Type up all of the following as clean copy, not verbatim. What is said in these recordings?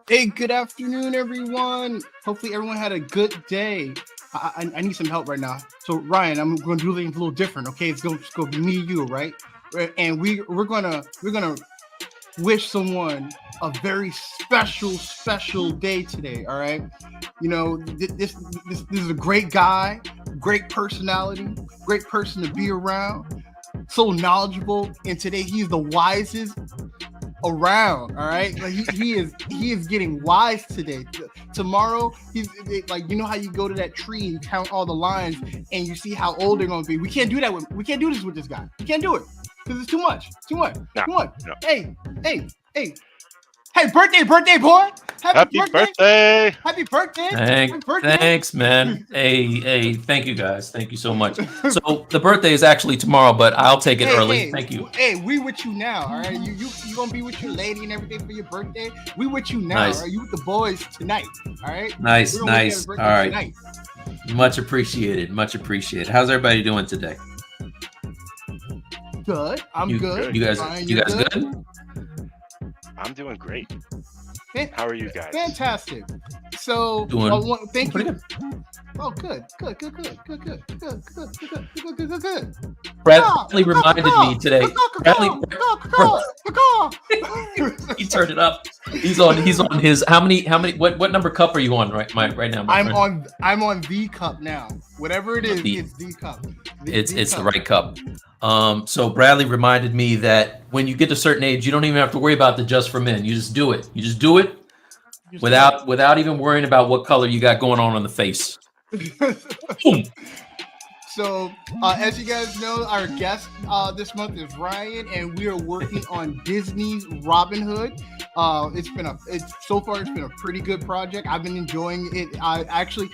Hey, good afternoon, everyone. Hopefully, everyone had a good day. I need some help right now. So, Ryan, I'm going to do things a little different. Okay, it's going to be me and you, right? And we're gonna wish someone a very special day today. All right. You know, this is a great guy, great personality, great person to be around, so knowledgeable, and today he's the wisest around. All right, like he is getting wise today. Tomorrow he's like, you know how you go to that tree and count all the lines and you see how old they're gonna be. We can't do this with this guy. We can't do it because it's too much. No, Come on. no. Hey, birthday boy. Happy birthday. Happy birthday. Thanks, man. Hey, thank you guys. Thank you so much. So the birthday is actually tomorrow, but I'll take it early. Thank you. Hey, we with you now, all right? You gonna be with your lady and everything for your birthday. We with you now, Nice. all right? You with the boys tonight, all right? Nice. All right. Tonight. Much appreciated. How's everybody doing today? Good. I'm good. You guys Ryan, good? I'm doing great. How are you guys? Fantastic. So, thank you. Good. Oh, good. Bradley reminded me today. Bradley, he turned it up. He's on his how many? What number cup are you on right now? I'm on the cup now. Whatever it is, it's the cup. It's the right cup. So Bradley reminded me that when you get to a certain age, you don't even have to worry about the just for men. You just do it. Without even worrying about what color you got going on the face. Boom. So, as you guys know, our guest this month is Ryan, and we are working on Disney's Robin Hood. It's been a pretty good project. I've been enjoying it. I actually,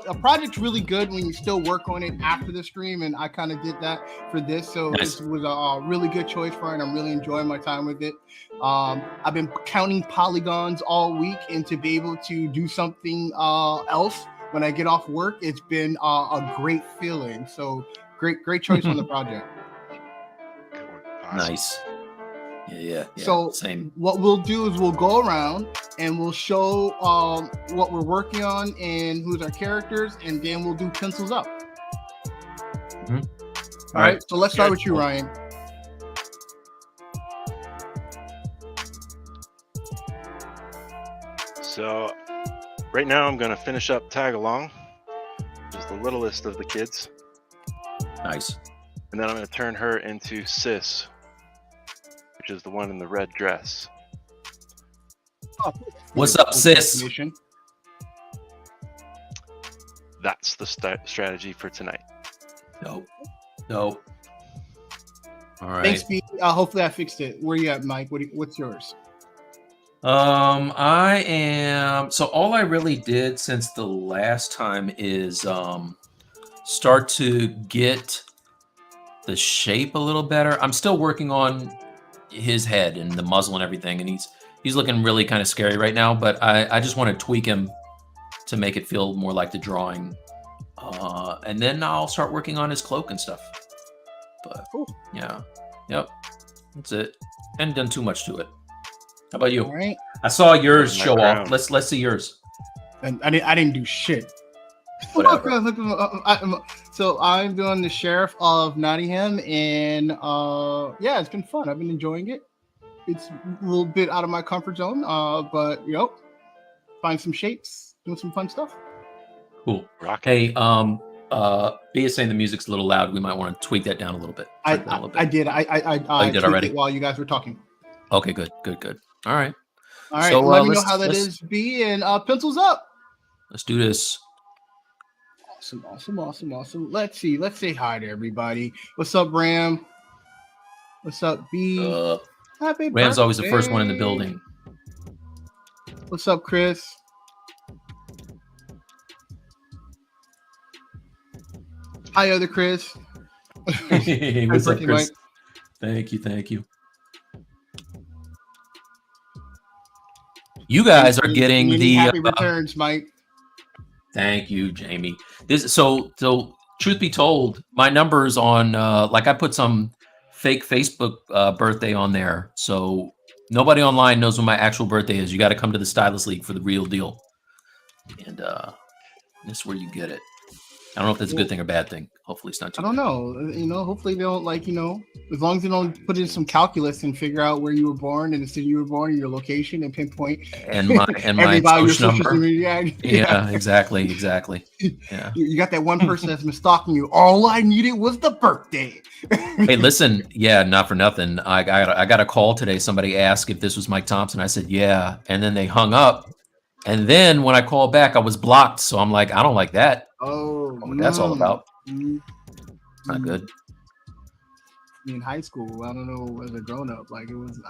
a project's really good when you still work on it after the stream, and I kind of did that for this. So Nice. This was a really good choice for it. I'm really enjoying my time with it. I've been counting polygons all week, and to be able to do something else when I get off work, it's been a great feeling. So great choice on the project. Awesome. Nice. Yeah. So same. What we'll do is we'll go around and we'll show what we're working on and who's our characters, and then we'll do pencils up. Mm-hmm. All right. So let's start with you, Ryan. So right now I'm going to finish up Tag Along, which is the littlest of the kids. Nice. And then I'm going to turn her into Sis, which is the one in the red dress. What's up, Sis? That's the strategy for tonight. Dope. All right. Thanks, Pete. Hopefully I fixed it. Where you at, Mike? What's yours? I am. So all I really did since the last time is start to get the shape a little better. I'm still working on his head and the muzzle and everything, and he's looking really kind of scary right now. But I just want to tweak him to make it feel more like the drawing, and then I'll start working on his cloak and stuff. But cool. Yeah, yep, that's it. And done too much to it. How about you? All right. I saw yours show off. Let's see yours. And I didn't do shit. Whatever. So I'm doing the Sheriff of Nottingham, and yeah, it's been fun. I've been enjoying it. It's a little bit out of my comfort zone, but find some shapes, doing some fun stuff. Cool. Hey, B is saying the music's a little loud. We might want to tweak that down a little bit. I did. I did already while you guys were talking. Okay, good. All right. So, let me know how that is, B, and pencils up. Let's do this. Awesome. Let's say hi to everybody. What's up, Ram? What's up, B? Happy Ram's birthday. always the first one in the building. What's up, Chris? Hi, other Chris. Hey, what's up, Chris? Mike. Thank you. You guys are getting the happy returns, Mike. Thank you, Jamie. So truth be told, my numbers on I put some fake Facebook birthday on there. So Nobody online knows when my actual birthday is. You got to come to the Stylus League for the real deal. And this is where you get it. I don't know if that's a good thing or bad thing. Hopefully it's not too I don't bad. know. Hopefully they don't as long as they don't put in some calculus and figure out where you were born and the city you were born and your location and pinpoint And my your social social number. media. Yeah, exactly. Yeah. You got that one person that's been stalking you. All I needed was the birthday. Hey, listen. Yeah, not for nothing. I got a call today. Somebody asked if this was Mike Thompson. I said, yeah. And then they hung up. And then when I called back, I was blocked. So I'm like, I don't like that. Oh, What that's all about. It's Not good. In high school, I don't know as a grown up, I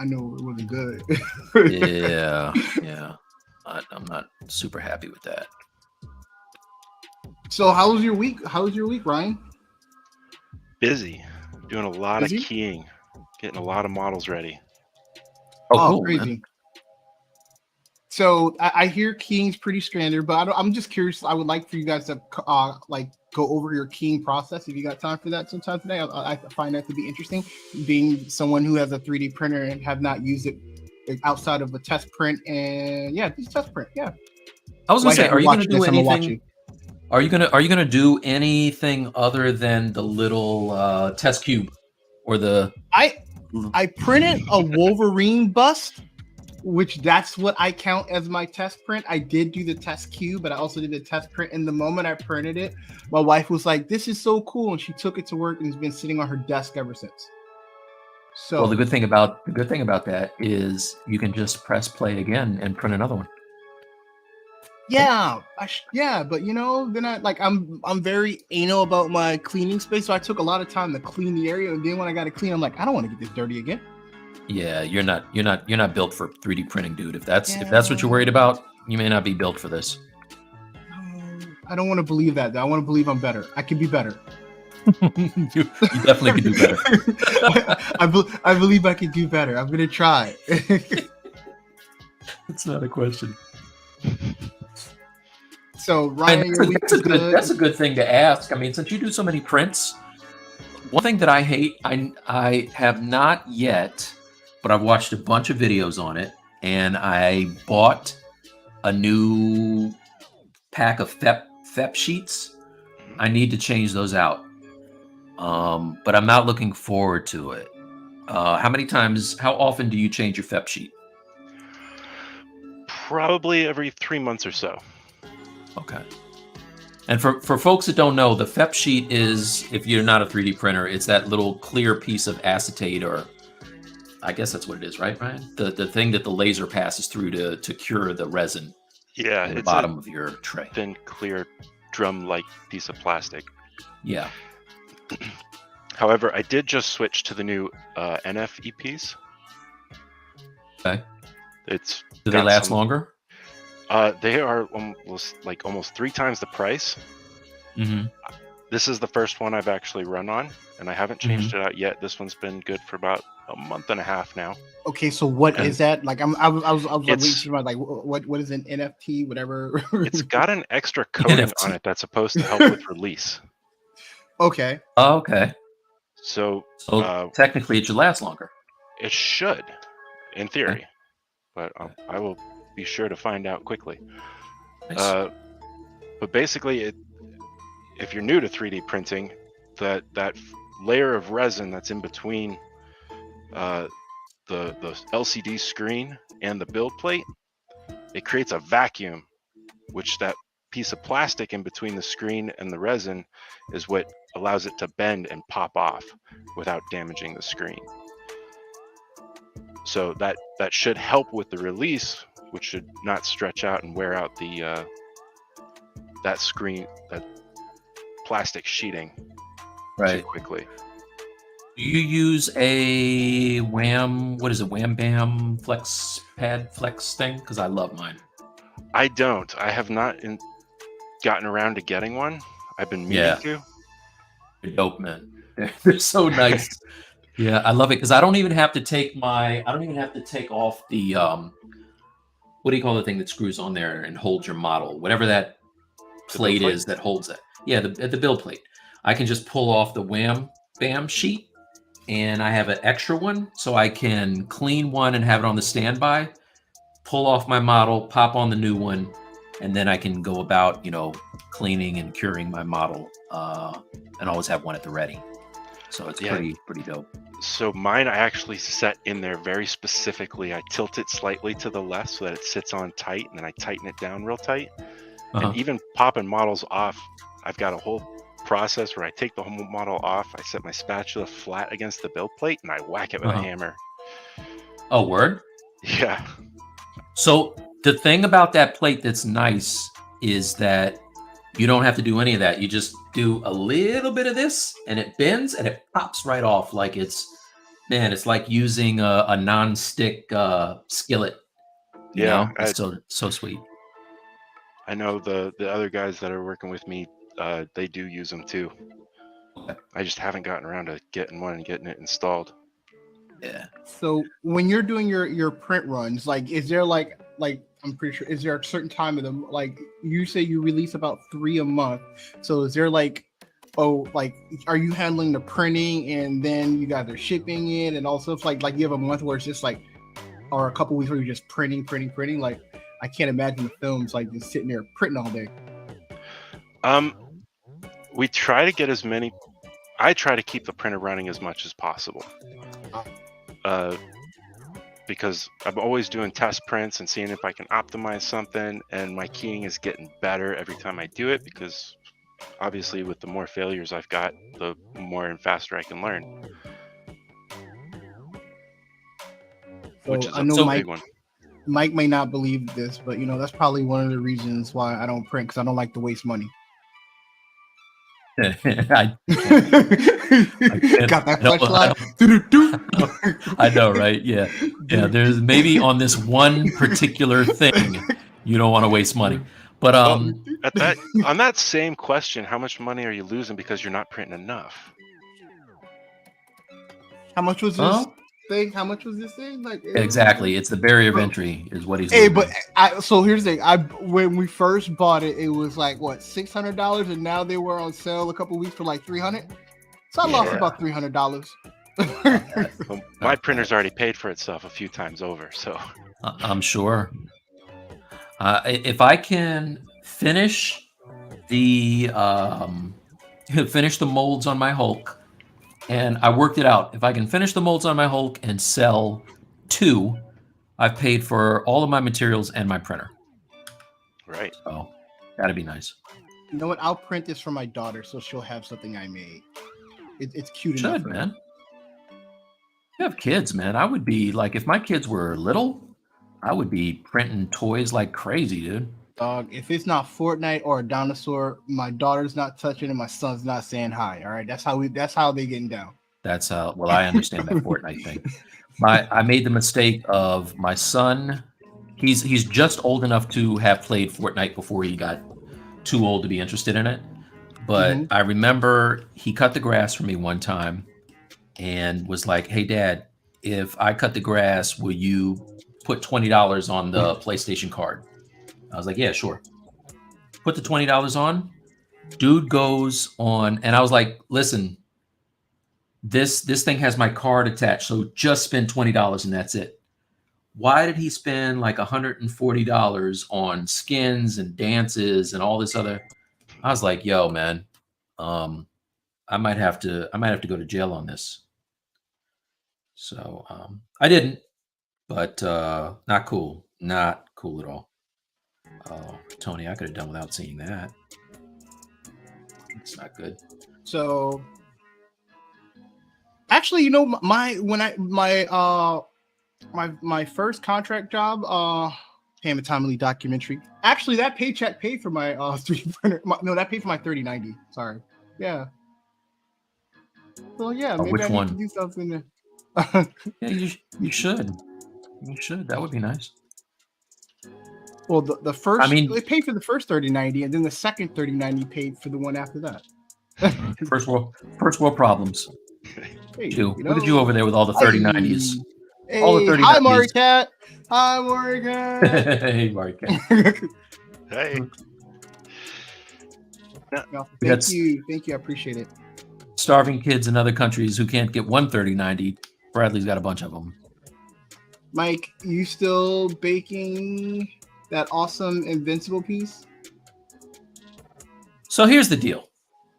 know it wasn't good. Yeah. I'm not super happy with that. So how was your week? Ryan? Busy. Doing a lot Busy? of keying. Getting a lot of models ready. Oh, cool, crazy. man. So I hear keying's pretty standard, but I'm just curious. I would like for you guys to go over your keying process if you got time for that sometime today. I find that to be interesting, being someone who has a 3D printer and have not used it outside of a test print. And yeah, just test print. Yeah. I was gonna say, are you gonna do anything? Are you gonna do anything other than the little test cube or the? I printed a Wolverine bust, which that's what I count as my test print. I did do the test cube, but I also did the test print. And the moment I printed it, my wife was like, "This is so cool," and she took it to work and it's been sitting on her desk ever since. So, well, the good thing about that is you can just press play again and print another one. Yeah, but then I'm very anal about my cleaning space, so I took a lot of time to clean the area, and then when I got to clean, I'm like, I don't want to get this dirty again. Yeah, you're not built for 3D printing, dude. If that's what you're worried about, you may not be built for this. I don't want to believe that. I want to believe I'm better. I can be better. you definitely can do better. I believe I can do better. I'm gonna try. It's not a question. So Ryan, that's a good thing to ask. I mean, since you do so many prints, one thing that I hate, I have not yet, but I've watched a bunch of videos on it, and I bought a new pack of FEP sheets. I need to change those out, but I'm not looking forward to it. How often do you change your FEP sheet? Probably every 3 months or so. Okay. And for folks that don't know, the FEP sheet is, if you're not a 3D printer, it's that little clear piece of acetate, or I guess that's what it is, right, Ryan? The thing that the laser passes through to cure the resin. Yeah, at the it's bottom of your tray. Thin, clear, drum-like piece of plastic. Yeah. However, I did just switch to the new NF EPs. Okay. Do they last longer? They are almost 3 times the price. Mm-hmm. This is the first one I've actually run on, and I haven't changed it out yet. This one's been good for about a month and a half now. Okay, so what is that? Like, I was reaching about like what is an NFT, whatever. It's got an extra coating on it that's supposed to help with release. Okay. Oh, okay. So technically, it should last longer. It should, in theory, but I will be sure to find out quickly. Nice. But basically, if you're new to 3D printing, that layer of resin that's in between the LCD screen and the build plate, it creates a vacuum, which that piece of plastic in between the screen and the resin is what allows it to bend and pop off without damaging the screen. So that should help with the release, which should not stretch out and wear out the that plastic sheeting too quickly. Do you use a Wham Bam Flex Pad Flex thing? Because I love mine. I don't. I have not gotten around to getting one. I've been meaning to. They're dope, man. They're so nice. Yeah, I love it because I don't even have to take off the what do you call the thing that screws on there and holds your model? Whatever that plate is that holds it. Yeah, the build plate. I can just pull off the Wham Bam sheet and I have an extra one, so I can clean one and have it on the standby, pull off my model, pop on the new one, and then I can go about, cleaning and curing my model, and always have one at the ready. So it's pretty dope. So mine, I actually set in there very specifically. I tilt it slightly to the left so that it sits on tight, and then I tighten it down real tight. And even popping models off, I've got a whole process where I take the whole model off, I set my spatula flat against the build plate, and I whack it with a hammer. Oh, word? Yeah. So the thing about that plate that's nice is that you don't have to do any of that. You just do a little bit of this, and it bends, and it pops right off like it's like using a non-stick skillet. You know? It's so sweet. I know the other guys that are working with me, they do use them too. I just haven't gotten around to getting one and getting it installed. Yeah. So when you're doing your print runs, like, is there like I'm pretty sure, is there a certain time of them? Like, you say you release about 3 a month. So is there are you handling the printing and then you guys are shipping it and all stuff? Like you have a month where it's just like, or a couple weeks where you're just printing. Like, I can't imagine the films like just sitting there printing all day. We try to get as many. I try to keep the printer running as much as possible. Because I'm always doing test prints and seeing if I can optimize something, and my keying is getting better every time I do it, because obviously with the more failures I've got, the more and faster I can learn. So which is I know big one. Mike may not believe this, but that's probably one of the reasons why I don't print, because I don't like to waste money. I got that flashlight. I know, right? Yeah. There's maybe on this one particular thing you don't want to waste money, but on that same question, how much money are you losing because you're not printing enough? How much was this thing? How much was this thing? Like, exactly, it's the barrier of entry is what he's. Hey, losing. But so here's the thing. When we first bought it, it was like what, $600, and now they were on sale a couple weeks for like $300. So I lost about $300. Well, my printer's already paid for itself a few times over, so I'm sure. If I can finish the molds on my Hulk. And I worked it out. If I can finish the molds on my Hulk and sell 2, I've paid for all of my materials and my printer. Right. So that'd be nice. You know what? I'll print this for my daughter so she'll have something I made. It's cute enough. Should, man. You have kids, man. I would be like, if my kids were little, I would be printing toys like crazy, dude. Dog, if it's not Fortnite or a dinosaur, my daughter's not touching it, my son's not saying hi. All right, that's how they getting down. That's how. Well, I understand that Fortnite thing. I made the mistake of my son. He's just old enough to have played Fortnite before he got too old to be interested in it. But I remember he cut the grass for me one time and was like, "Hey, Dad, if I cut the grass, will you put $20 on the PlayStation card?" I was like, yeah, sure. Put the $20 on. Dude goes on, and I was like, listen, this thing has my card attached, so just spend $20 and that's it. Why did he spend like $140 on skins and dances and all this other? I was like, yo, man, I might have to go to jail on this. So I didn't, but not cool. Not cool at all. Oh, Tony, I could have done without seeing that. It's not good. So, actually, my first contract job, Pam and Tommy Lee documentary. Actually, that paycheck paid for my 3D printer. That paid for my 3090. Sorry. Yeah. Well, yeah. Maybe which I one? need to do something there. Yeah, you should. You should. That would be nice. Well, the first, they paid for the first 3090, and then the second 3090 paid for the one after that. First world problems. Hey, look at you over there with all the 3090s. Hey, all the 3090s. Hi, Mari Cat. Hi, Mari Cat. Hey, Mari Cat. Hey. No, thank you. I appreciate it. starving kids in other countries who can't get one 3090. Bradley's got a bunch of them. Mike, you still baking that awesome Invincible piece? So here's the deal.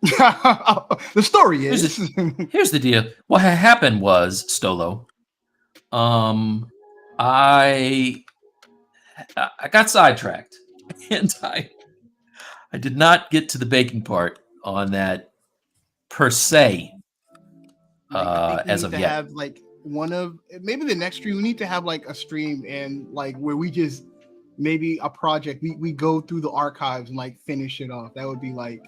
The story is. Here's the deal. What had happened was, Stolo, I got sidetracked, and I did not get to the baking part on that per se. As of yet, have like one of maybe the next stream. We need to have like a stream and like where we just maybe a project. We go through the archives and like finish it off. That would be like.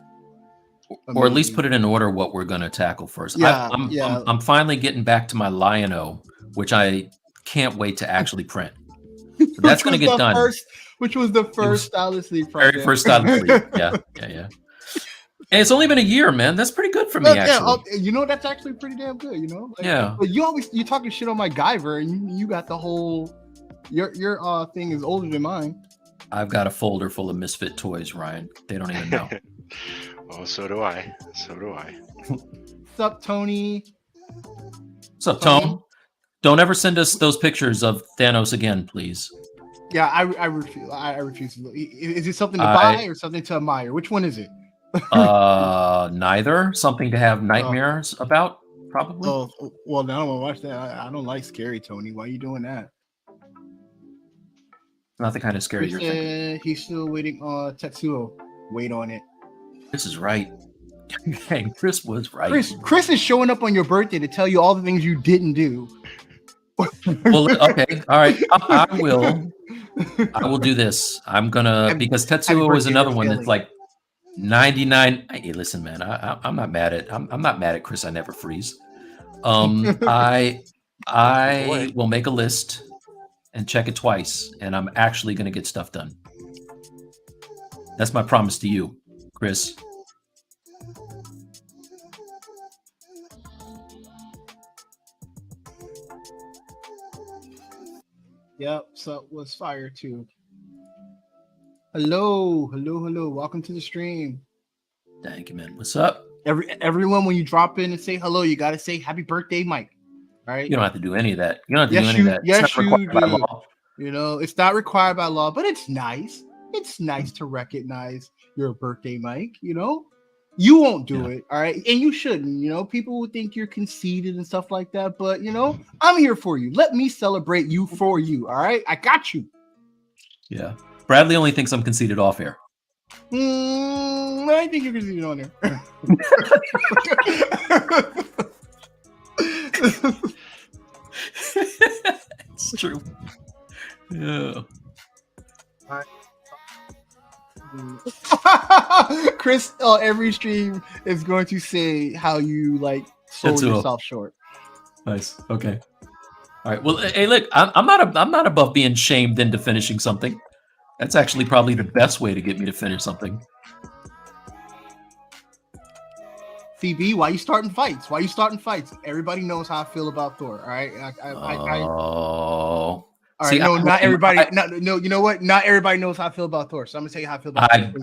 Amazing. Or at least put it in order what we're going to tackle first. Yeah, I'm finally getting back to my Lion-O, which I can't wait to actually print. So that's going to get done. Which was the first Stylus League project. Very first Stylus League. Yeah. And it's only been a year, man. That's pretty good for me, actually. You know, that's actually pretty damn good, you know? Like, yeah. But you talking shit on my Guyver, and you got the whole... Your thing is older than mine. I've got a folder full of misfit toys, Ryan. They don't even know. Oh, so do I. What's up, Tony? What's up, Tone? Don't ever send us those pictures of Thanos again, please. Yeah, I refuse. I refuse. Is it something to buy or something to admire? Which one is it? Neither. Something to have nightmares about, probably. Oh, well, now I want to watch that. I don't like scary, Tony. Why are you doing that? Not the kind of scary you're thinking. He's still waiting on Tetsuo. Wait on it. Chris is right. Dang, Chris was right. Chris is showing up on your birthday to tell you all the things you didn't do. Well, okay, all right. I will do this. I'm gonna, because Tetsuo is another one that's like 99. Hey, listen, man. I'm not mad at Chris. I never freeze. I will make a list and check it twice, and I'm actually gonna get stuff done. That's my promise to you, Chris. Yep, so it was fire too. Hello. Welcome to the stream. Thank you, man. What's up? Everyone, when you drop in and say hello, you gotta say happy birthday, Mike. All right. You don't have to do any of that. You don't have to do any of that. Yes, you do. You know, it's not required by law, but it's nice. It's nice to recognize your birthday, Mike. You know, you won't do it, all right, and you shouldn't. You know, people will think you're conceited and stuff like that, but you know, I'm here for you. Let me celebrate you for you. All right, I got you. Yeah, Bradley only thinks I'm conceited off air. I think you're conceited on there. It's true. Yeah. Chris, every stream is going to say how you like sold yourself short. Nice. Okay. All right. Well, hey, look, I'm not above being shamed into finishing something. That's actually probably the best way to get me to finish something. CB, why you starting fights? Everybody knows how I feel about Thor. All right. Oh. All right, not everybody. No, you know what? Not everybody knows how I feel about Thor. So I'm gonna tell you how I feel about Thor.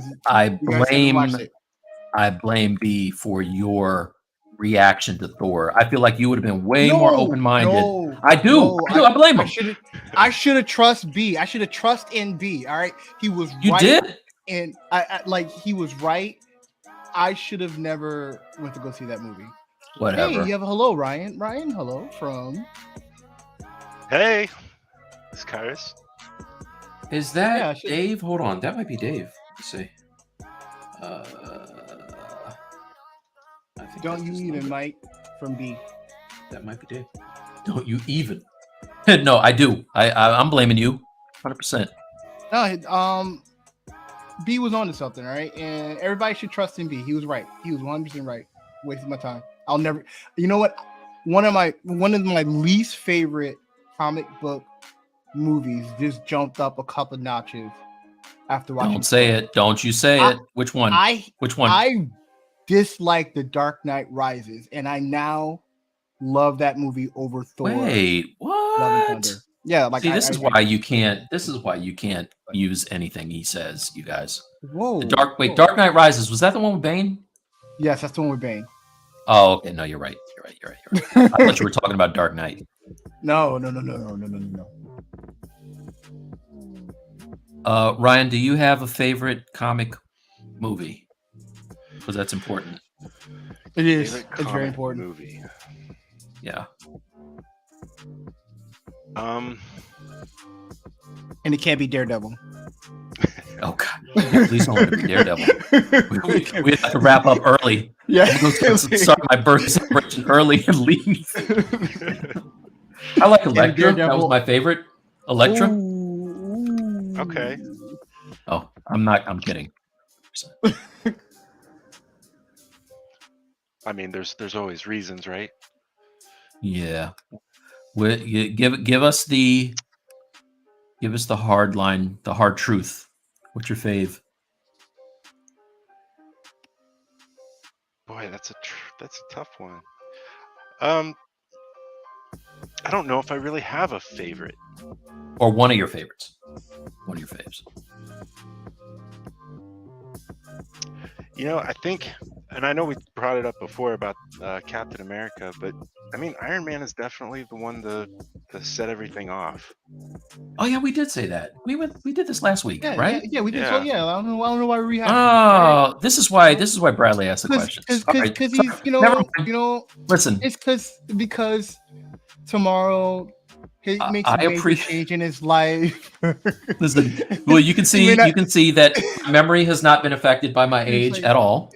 I blame B for your reaction to Thor. I feel like you would have been way more open-minded. I blame him. I should have trust B. I should have trust in B. All right, he was. You right, did, and he was right. I should have never went to go see that movie. Whatever. Hey, you have a hello, Ryan. Ryan, hello from. Hey. Kyrus. Is that Dave? Hold on, that might be Dave. Let's see. I think don't you even, Mike, from B. That might be Dave. Don't you even? No, I do. I'm blaming you, 100%. No, B was on to something, right? And everybody should trust in B. He was right. He was 100% right. Wasting my time. I'll never. You know what? One of my least favorite comic book movies just jumped up a couple notches after watching. Don't say it. Don't you say it. Which one? Which one? I dislike The Dark Knight Rises, and I now love that movie over Thor. Wait, what? Yeah, like see, this is why you can't use anything he says, you guys. Whoa. Dark Knight Rises, was that the one with Bane? Yes, that's the one with Bane. Oh, okay. No, you're right. You're right. I thought you were talking about Dark Knight. No. Ryan, do you have a favorite comic movie? Because that's important. It is. Favorite It's very comic important. movie. Yeah. And it can't be Daredevil. Oh God. Yeah, please don't let it be Daredevil. We have to wrap up early. Yeah. I'm going to start my birthday celebration early and leave. I like Elektra. That was my favorite. Elektra. Ooh. Okay. Oh, I'm kidding. I mean, there's always reasons, right? Yeah. Give us the hard line, the hard truth. What's your fave? Boy, that's a tough one. I don't know if I really have a favorite. Or one of your favorites. One of your faves. You know, I think, and I know we brought it up before about Captain America, but I mean, Iron Man is definitely the one to set everything off. Oh yeah, we did say that. We did this last week, right? Yeah, we did. Yeah. So yeah, I don't know why we have. Oh, this is why Bradley asked the questions. Because he's Never mind. Listen, it's because tomorrow he makes a I major change in his life. Listen, well, you can see that memory has not been affected by my age at all.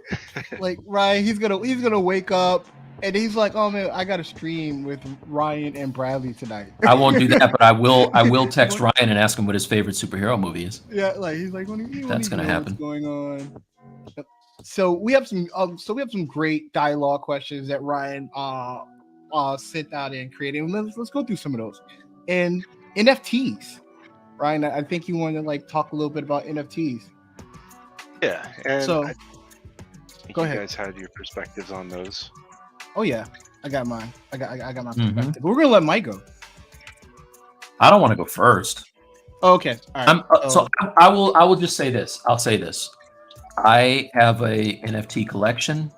Like Ryan, he's gonna wake up and he's like, "Oh man, I got to stream with Ryan and Bradley tonight." I won't do that, but I will text Ryan and ask him what his favorite superhero movie is. Yeah, like he's like, that's gonna happen. What's going on? So we have some great dialogue questions that Ryan sent out and created. Let's go through some of those. And NFTs, Ryan, I think you want to like talk a little bit about NFTs. Yeah, and so I think go you ahead. guys had your perspectives on those. Oh yeah, I got mine. I got my perspective. We're gonna let Mike go. I don't want to go first. Oh, okay, all right. So I will just say this. I'll say this. I have a NFT collection.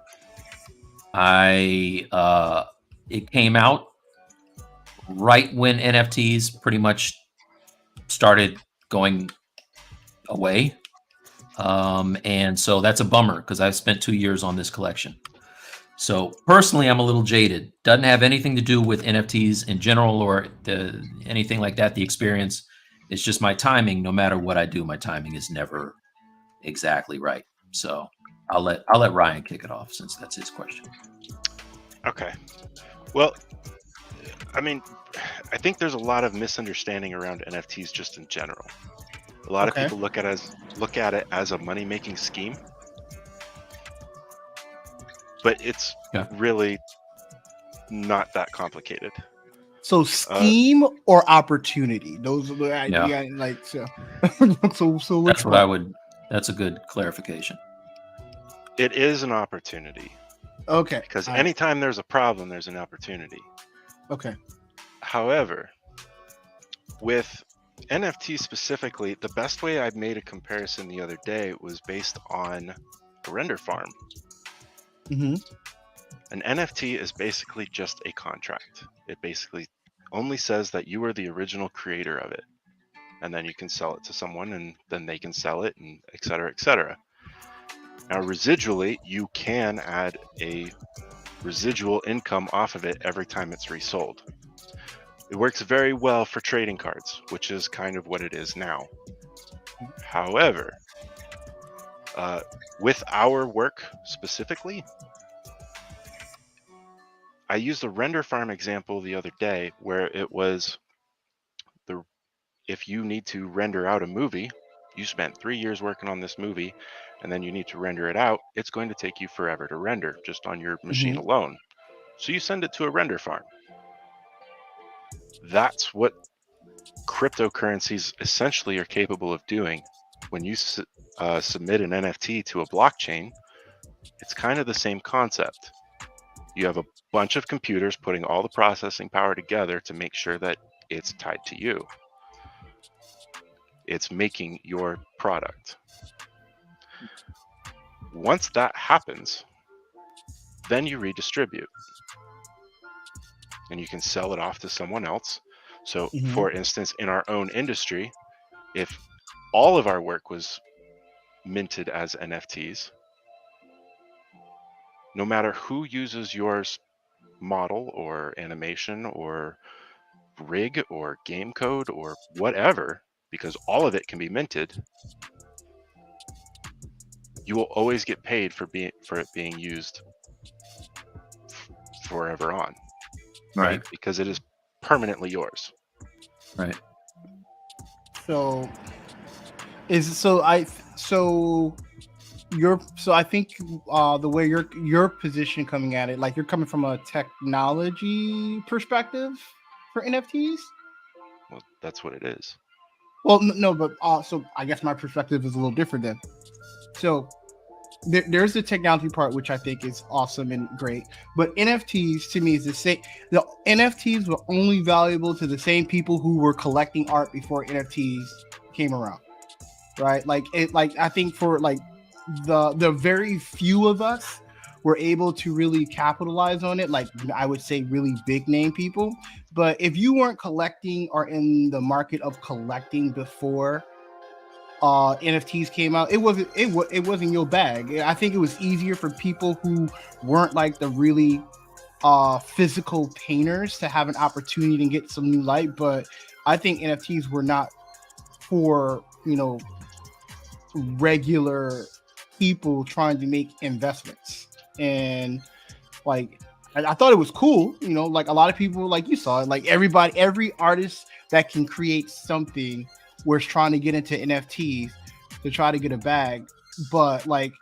It came out right when NFTs pretty much started going away. And so that's a bummer because I've spent 2 years on this collection. So personally, I'm a little jaded. Doesn't have anything to do with NFTs in general or anything like that. The experience, it's just my timing. No matter what I do, my timing is never exactly right. So I'll let Ryan kick it off since that's his question. Okay. Well, I mean, I think there's a lot of misunderstanding around NFTs just in general. A lot of people look at it as a money-making scheme, but it's really not that complicated. So scheme or opportunity? Those are the like so. so that's what I would. That's a good clarification. It is an opportunity. Okay. Because anytime there's a problem, there's an opportunity. Okay. However, with NFT specifically, the best way I made a comparison the other day was based on a render farm. Mm-hmm. An NFT is basically just a contract. It basically only says that you are the original creator of it. And then you can sell it to someone and then they can sell it and et cetera, et cetera. Now, residually, you can add a residual income off of it every time it's resold. It works very well for trading cards, which is kind of what it is now. However, with our work specifically, I used a render farm example the other day where it was if you need to render out a movie, you spent 3 years working on this movie, and then you need to render it out, it's going to take you forever to render just on your machine alone. So you send it to a render farm. That's what cryptocurrencies essentially are capable of doing. When you submit an NFT to a blockchain, it's kind of the same concept. You have a bunch of computers putting all the processing power together to make sure that it's tied to you. It's making your product. Once that happens, then you redistribute and you can sell it off to someone else. So for instance, in our own industry, if all of our work was minted as NFTs, no matter who uses your model or animation or rig or game code or whatever, because all of it can be minted, you will always get paid for it being used forever on, right? Because it is permanently yours. Right. So I think the way your position coming at it, like you're coming from a technology perspective for NFTs. Well, that's what it is. Well, no, but so I guess my perspective is a little different then. So there's the technology part, which I think is awesome and great. But NFTs to me is the same. The NFTs were only valuable to the same people who were collecting art before NFTs came around, right? Like I think for like the very few of us were able to really capitalize on it. Like I would say, really big name people. But if you weren't collecting or in the market of collecting before NFTs came out, it wasn't your bag. I think it was easier for people who weren't like the really physical painters to have an opportunity to get some new light. But I think NFTs were not for regular people trying to make investments. And like I thought it was cool, like a lot of people, like you saw it, like every artist that can create something was trying to get into NFTs to try to get a bag. But like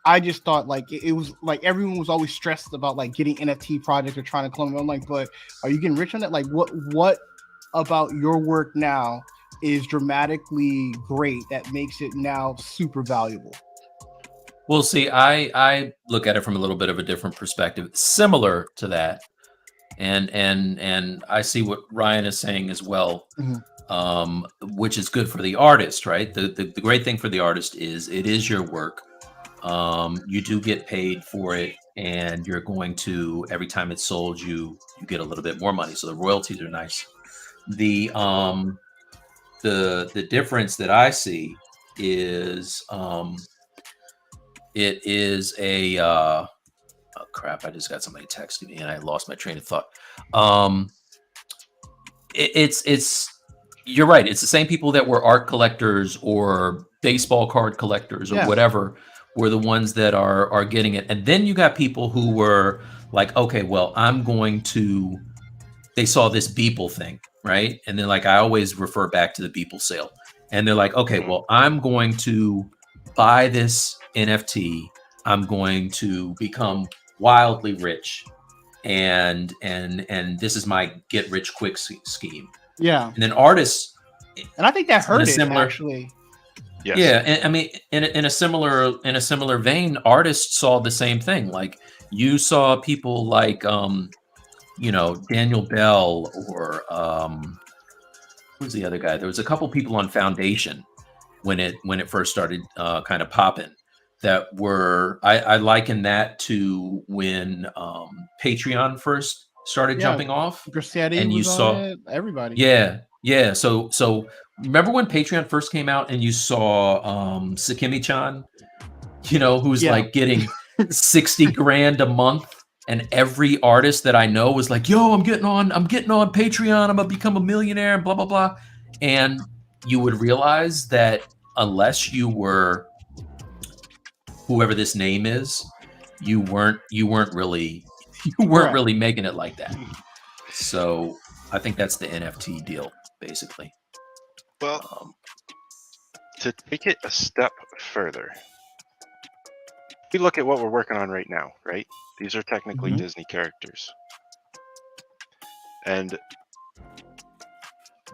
I just thought like it was like everyone was always stressed about like getting NFT projects or trying to clone them. I'm like, but are you getting rich on that? Like what about your work now is dramatically great that makes it now super valuable? Well, see, I look at it from a little bit of a different perspective, similar to that, and I see what Ryan is saying as well, which is good for the artist, right? The great thing for the artist is it is your work. You do get paid for it, and you're going to, every time it's sold, you get a little bit more money. So the royalties are nice. The difference that I see is it is a oh crap, I just got somebody texting me and I lost my train of thought. It's you're right. It's the same people that were art collectors or baseball card collectors or whatever were the ones that are getting it. And then you got people who were like, okay, well, they saw this Beeple thing, right? And then like I always refer back to the Beeple sale. And they're like, okay, well, I'm going to buy this NFT. I'm going to become wildly rich. And this is my get rich quick scheme. Yeah. And then artists, and I think that hurt it actually. Yes. Yeah, and I mean, in a similar vein, artists saw the same thing. Like you saw people like Daniel Bell or who's the other guy? There was a couple people on Foundation when it first started kind of popping. That were I liken that to when Patreon first started jumping off. Grassetti and you saw on it, everybody. Yeah. So remember when Patreon first came out and you saw Sakimi-chan, who's like getting 60 grand a month, and every artist that I know was like, yo, I'm getting on Patreon, I'm gonna become a millionaire and blah blah blah. And you would realize that unless you were whoever this name is, you weren't really making it like that. So I think that's the NFT deal, basically. Well, to take it a step further, we look at what we're working on right now, right? These are technically Disney characters. And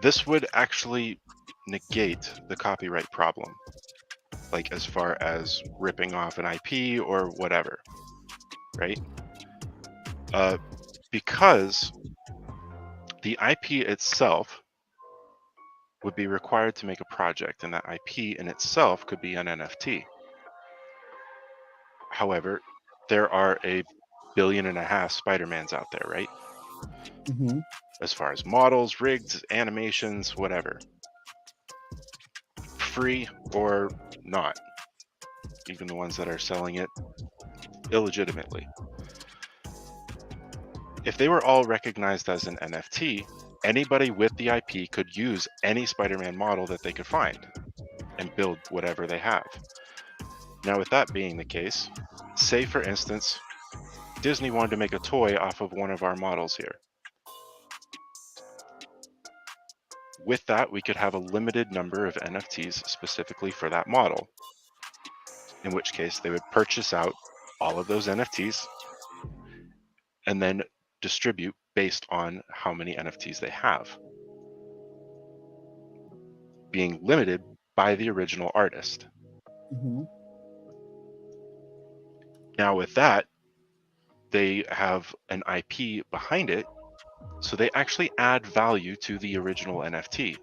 this would actually negate the copyright problem, like as far as ripping off an IP or whatever, right? Because the IP itself would be required to make a project, and that IP in itself could be an NFT. However, there are 1.5 billion Spider-Mans out there, right? Mm-hmm. As far as models, rigs, animations, whatever. Free or not. Even the ones that are selling it illegitimately. If they were all recognized as an NFT, anybody with the IP could use any Spider-Man model that they could find and build whatever they have. Now, with that being the case, say for instance, Disney wanted to make a toy off of one of our models here. With that, we could have a limited number of NFTs specifically for that model, in which case they would purchase out all of those NFTs and then distribute based on how many NFTs they have, being limited by the original artist. Mm-hmm. Now with that, they have an IP behind it, so they actually add value to the original NFT.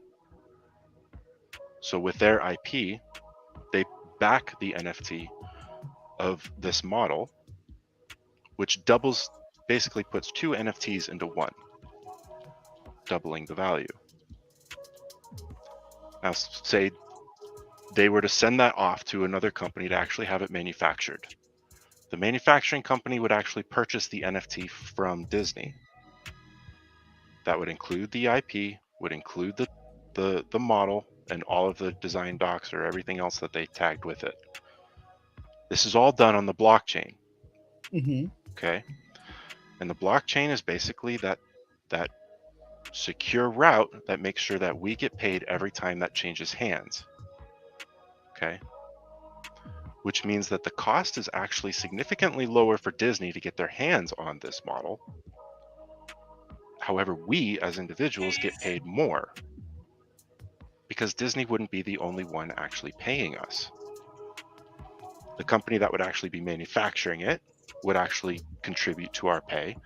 So with their IP, they back the NFT of this model, which basically puts 2 NFTs into one, doubling the value. Now, say they were to send that off to another company to actually have it manufactured. The manufacturing company would actually purchase the NFT from Disney. That would include the IP, would include the model and all of the design docs or everything else that they tagged with it. This is all done on the blockchain. Mm-hmm. Okay. And the blockchain is basically that secure route that makes sure that we get paid every time that changes hands. Okay. Which means that the cost is actually significantly lower for Disney to get their hands on this model. However, we as individuals get paid more because Disney wouldn't be the only one actually paying us. The company that would actually be manufacturing it would actually contribute to our pay.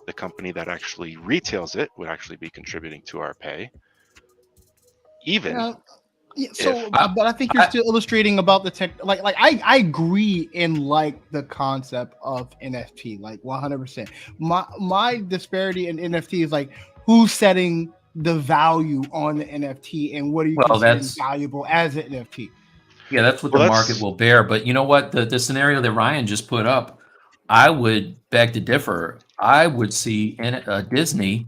The company that actually retails it would actually be contributing to our pay. Even Yeah, so, if but I think you're still illustrating about the tech. Like I agree in like the concept of NFT, like 100%. My disparity in NFT is like who's setting the value on the NFT and what are you Well, considering that's valuable as an NFT? yeah, that's what Well, the that's- market will bear. But you know what? The scenario that Ryan just put up, I would beg to differ. I would see Disney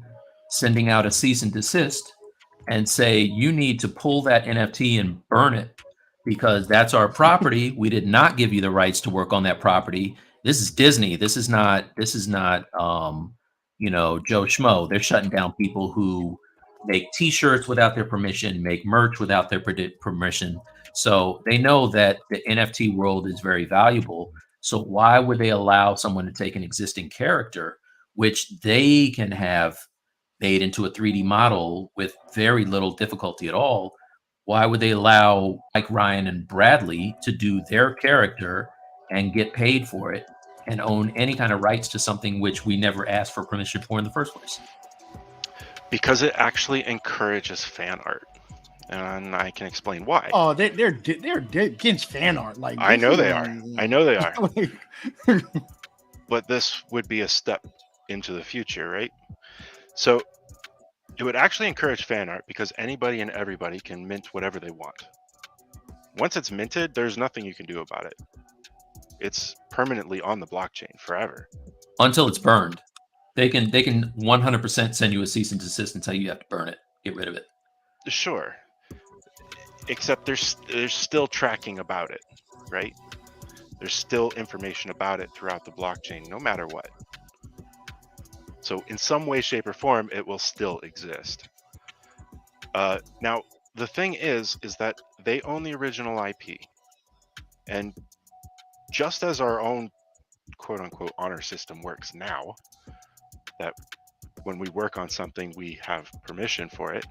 sending out a cease and desist and say, you need to pull that NFT and burn it because that's our property. We did not give you the rights to work on that property. This is Disney. This is not Joe Schmo. They're shutting down people who make t-shirts without their permission, make merch without their permission. So they know that the NFT world is very valuable. So why would they allow someone to take an existing character, which they can have made into a 3D model with very little difficulty at all? Why would they allow Mike Ryan and Bradley to do their character and get paid for it and own any kind of rights to something which we never asked for permission for in the first place? because it actually encourages fan art. And I can explain why. Oh, they're against fan art. Like I know they are. I know they are. Like, But this would be a step into the future, right? So it would actually encourage fan art because anybody and everybody can mint whatever they want. Once it's minted, there's nothing you can do about it. It's permanently on the blockchain forever. Until it's burned. They can 100% send you a cease and desist and tell you have to burn it, get rid of it. Sure. Except there's still tracking about it, right? There's still information about it throughout the blockchain, no matter what. So in some way, shape, or form, it will still exist. Now, the thing is that they own the original IP. And just as our own quote-unquote honor system works now, that when we work on something, we have permission for it,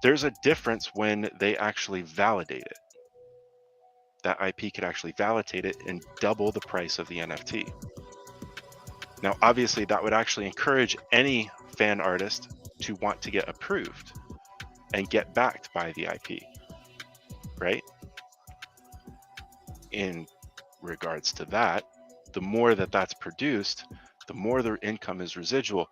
there's a difference when they actually validate it. That IP could actually validate it and double the price of the NFT. Now, obviously, that would actually encourage any fan artist to want to get approved and get backed by the IP, right? in regards to that, the more that that's produced, the more their income is residual.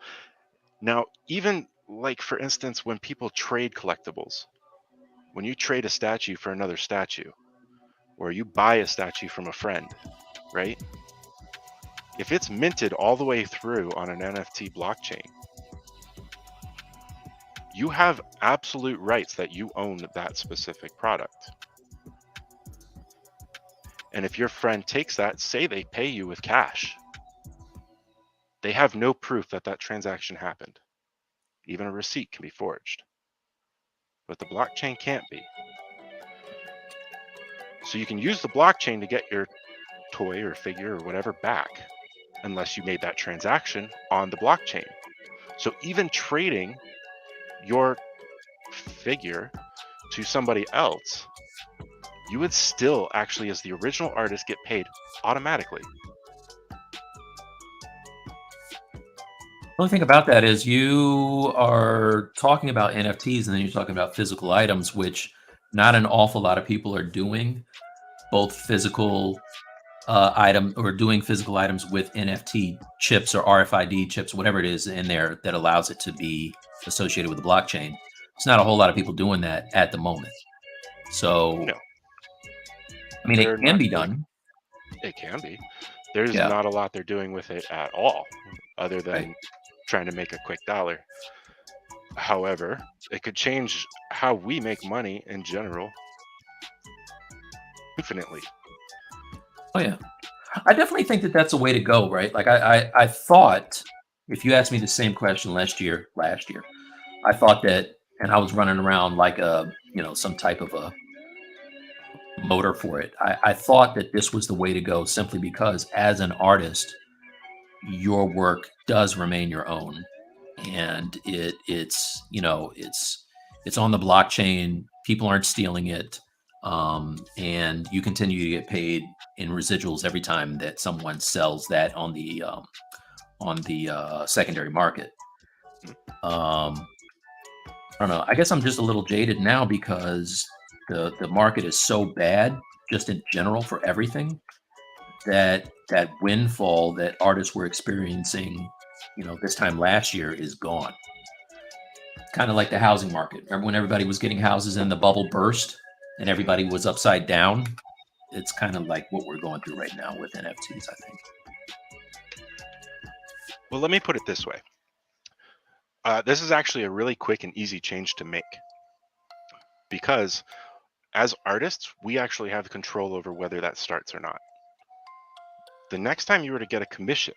Now, even like, for instance, when people trade collectibles, when you trade a statue for another statue, or you buy a statue from a friend, right? If it's minted all the way through on an NFT blockchain, you have absolute rights that you own that specific product. And if your friend takes that, say they pay you with cash, they have no proof that that transaction happened. Even a receipt can be forged, but the blockchain can't be. So you can use the blockchain to get your toy or figure or whatever back, unless you made that transaction on the blockchain. So even trading your figure to somebody else, you would still actually, as the original artist, get paid automatically. The only thing about that is you are talking about NFTs and then you're talking about physical items, which not an awful lot of people are doing, both physical item or doing physical items with NFT chips or RFID chips, whatever it is in there that allows it to be associated with the blockchain. It's not a whole lot of people doing that at the moment. So, No. I mean, They're it can not be doing- done. It can be. There's Yeah. not a lot they're doing with it at all, other than Right. trying to make a quick dollar. However, it could change how we make money in general infinitely. Oh yeah, I definitely think that that's a way to go, right? Like I thought, if you asked me the same question last year, I thought that, and I was running around like some type of a motor for it. I thought that this was the way to go simply because as an artist, your work does remain your own, and it's on the blockchain. People aren't stealing it, and you continue to get paid in residuals every time that someone sells that on the secondary market. I don't know. I guess I'm just a little jaded now because the market is so bad, just in general for everything, that windfall that artists were experiencing, this time last year is gone. Kind of like the housing market. Remember when everybody was getting houses and the bubble burst and everybody was upside down? It's kind of like what we're going through right now with NFTs, I think. Well, let me put it this way. This is actually a really quick and easy change to make, because as artists, we actually have control over whether that starts or not. The next time you were to get a commission,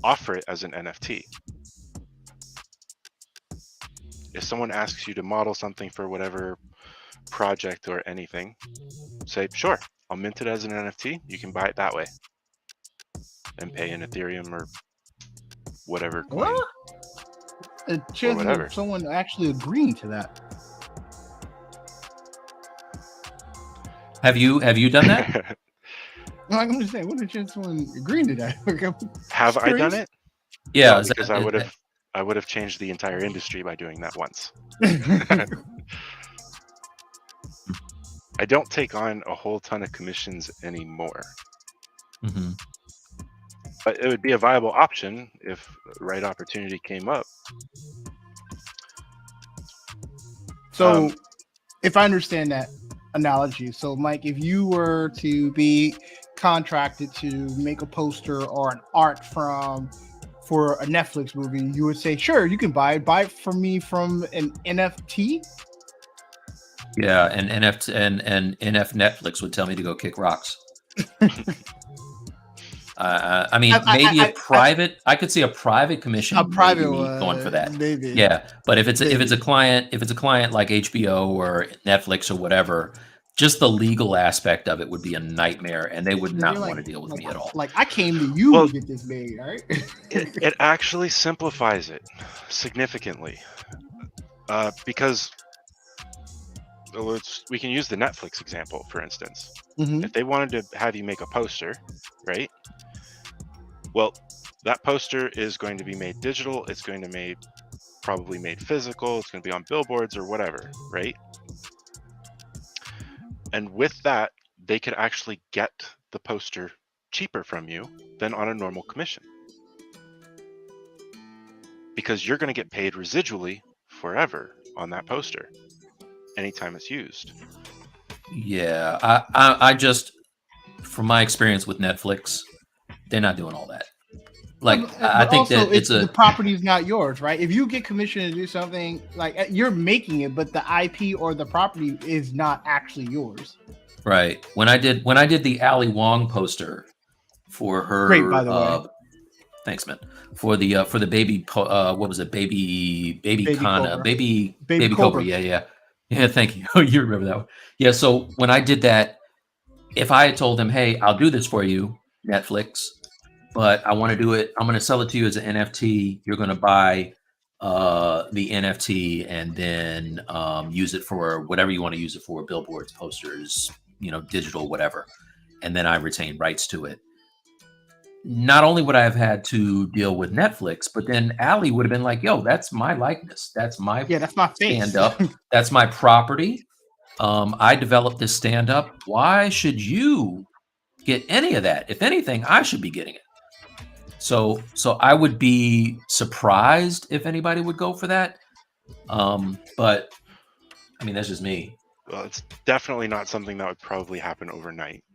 offer it as an NFT. If someone asks you to model something for whatever project or anything, say, sure, I'll mint it as an NFT. You can buy it that way and pay in Ethereum or whatever coin. What? A chance whatever. of someone actually agreeing to that. Have you done that? No, I'm just saying, what a chance of someone agreeing to that? Have I done it? Yeah, No, is that- because I would have changed the entire industry by doing that once. I don't take on a whole ton of commissions anymore, Mhm. but it would be a viable option if the right opportunity came up. So, if I understand that analogy, so Mike, if you were to be contracted to make a poster or an art for a Netflix movie, you would say, sure, you can buy it from me from an NFT. Yeah, and NF Netflix would tell me to go kick rocks. I mean, maybe a private. I could see a private commission. A private maybe one, going for that. maybe. Yeah, but if it's a client like HBO or Netflix or whatever, just the legal aspect of it would be a nightmare, and they would not want to deal with me at all. Like, I came to you to get this made, right? It actually simplifies it significantly, because we can use the Netflix example, for instance. Mhm. If they wanted to have you make a poster, right? Well, that poster is going to be made digital. It's going to be probably made physical. It's going to be on billboards or whatever, right? And with that, they could actually get the poster cheaper from you than on a normal commission. Because you're going to get paid residually forever on that poster anytime it's used. Yeah, I just, from my experience with Netflix, they're not doing all that. Like, I think also, that it's the property is not yours, right? If you get commissioned to do something, like you're making it, but the IP or the property is not actually yours. Right. When I did the Ali Wong poster for her, Great, by the way. Thanks, man. For the baby, what was it? Baby Kana, Cobra. baby Baby Cobra. Cobra. Yeah. Thank you. You remember that one? Yeah. So when I did that, if I had told them, "Hey, I'll do this for you, Netflix, but I want to do it. I'm going to sell it to you as an NFT. You're going to buy the NFT and then use it for whatever you want to use it for, billboards, posters, digital, whatever, and then I retain rights to it." Not only would I have had to deal with Netflix, but then Ali would have been like, "Yo, that's my likeness. That's my that's my face. stand-up. That's my property. I developed this stand-up. Why should you get any of that? If anything, I should be getting it." So I would be surprised if anybody would go for that. But I mean, that's just me. Well, it's definitely not something that would probably happen overnight.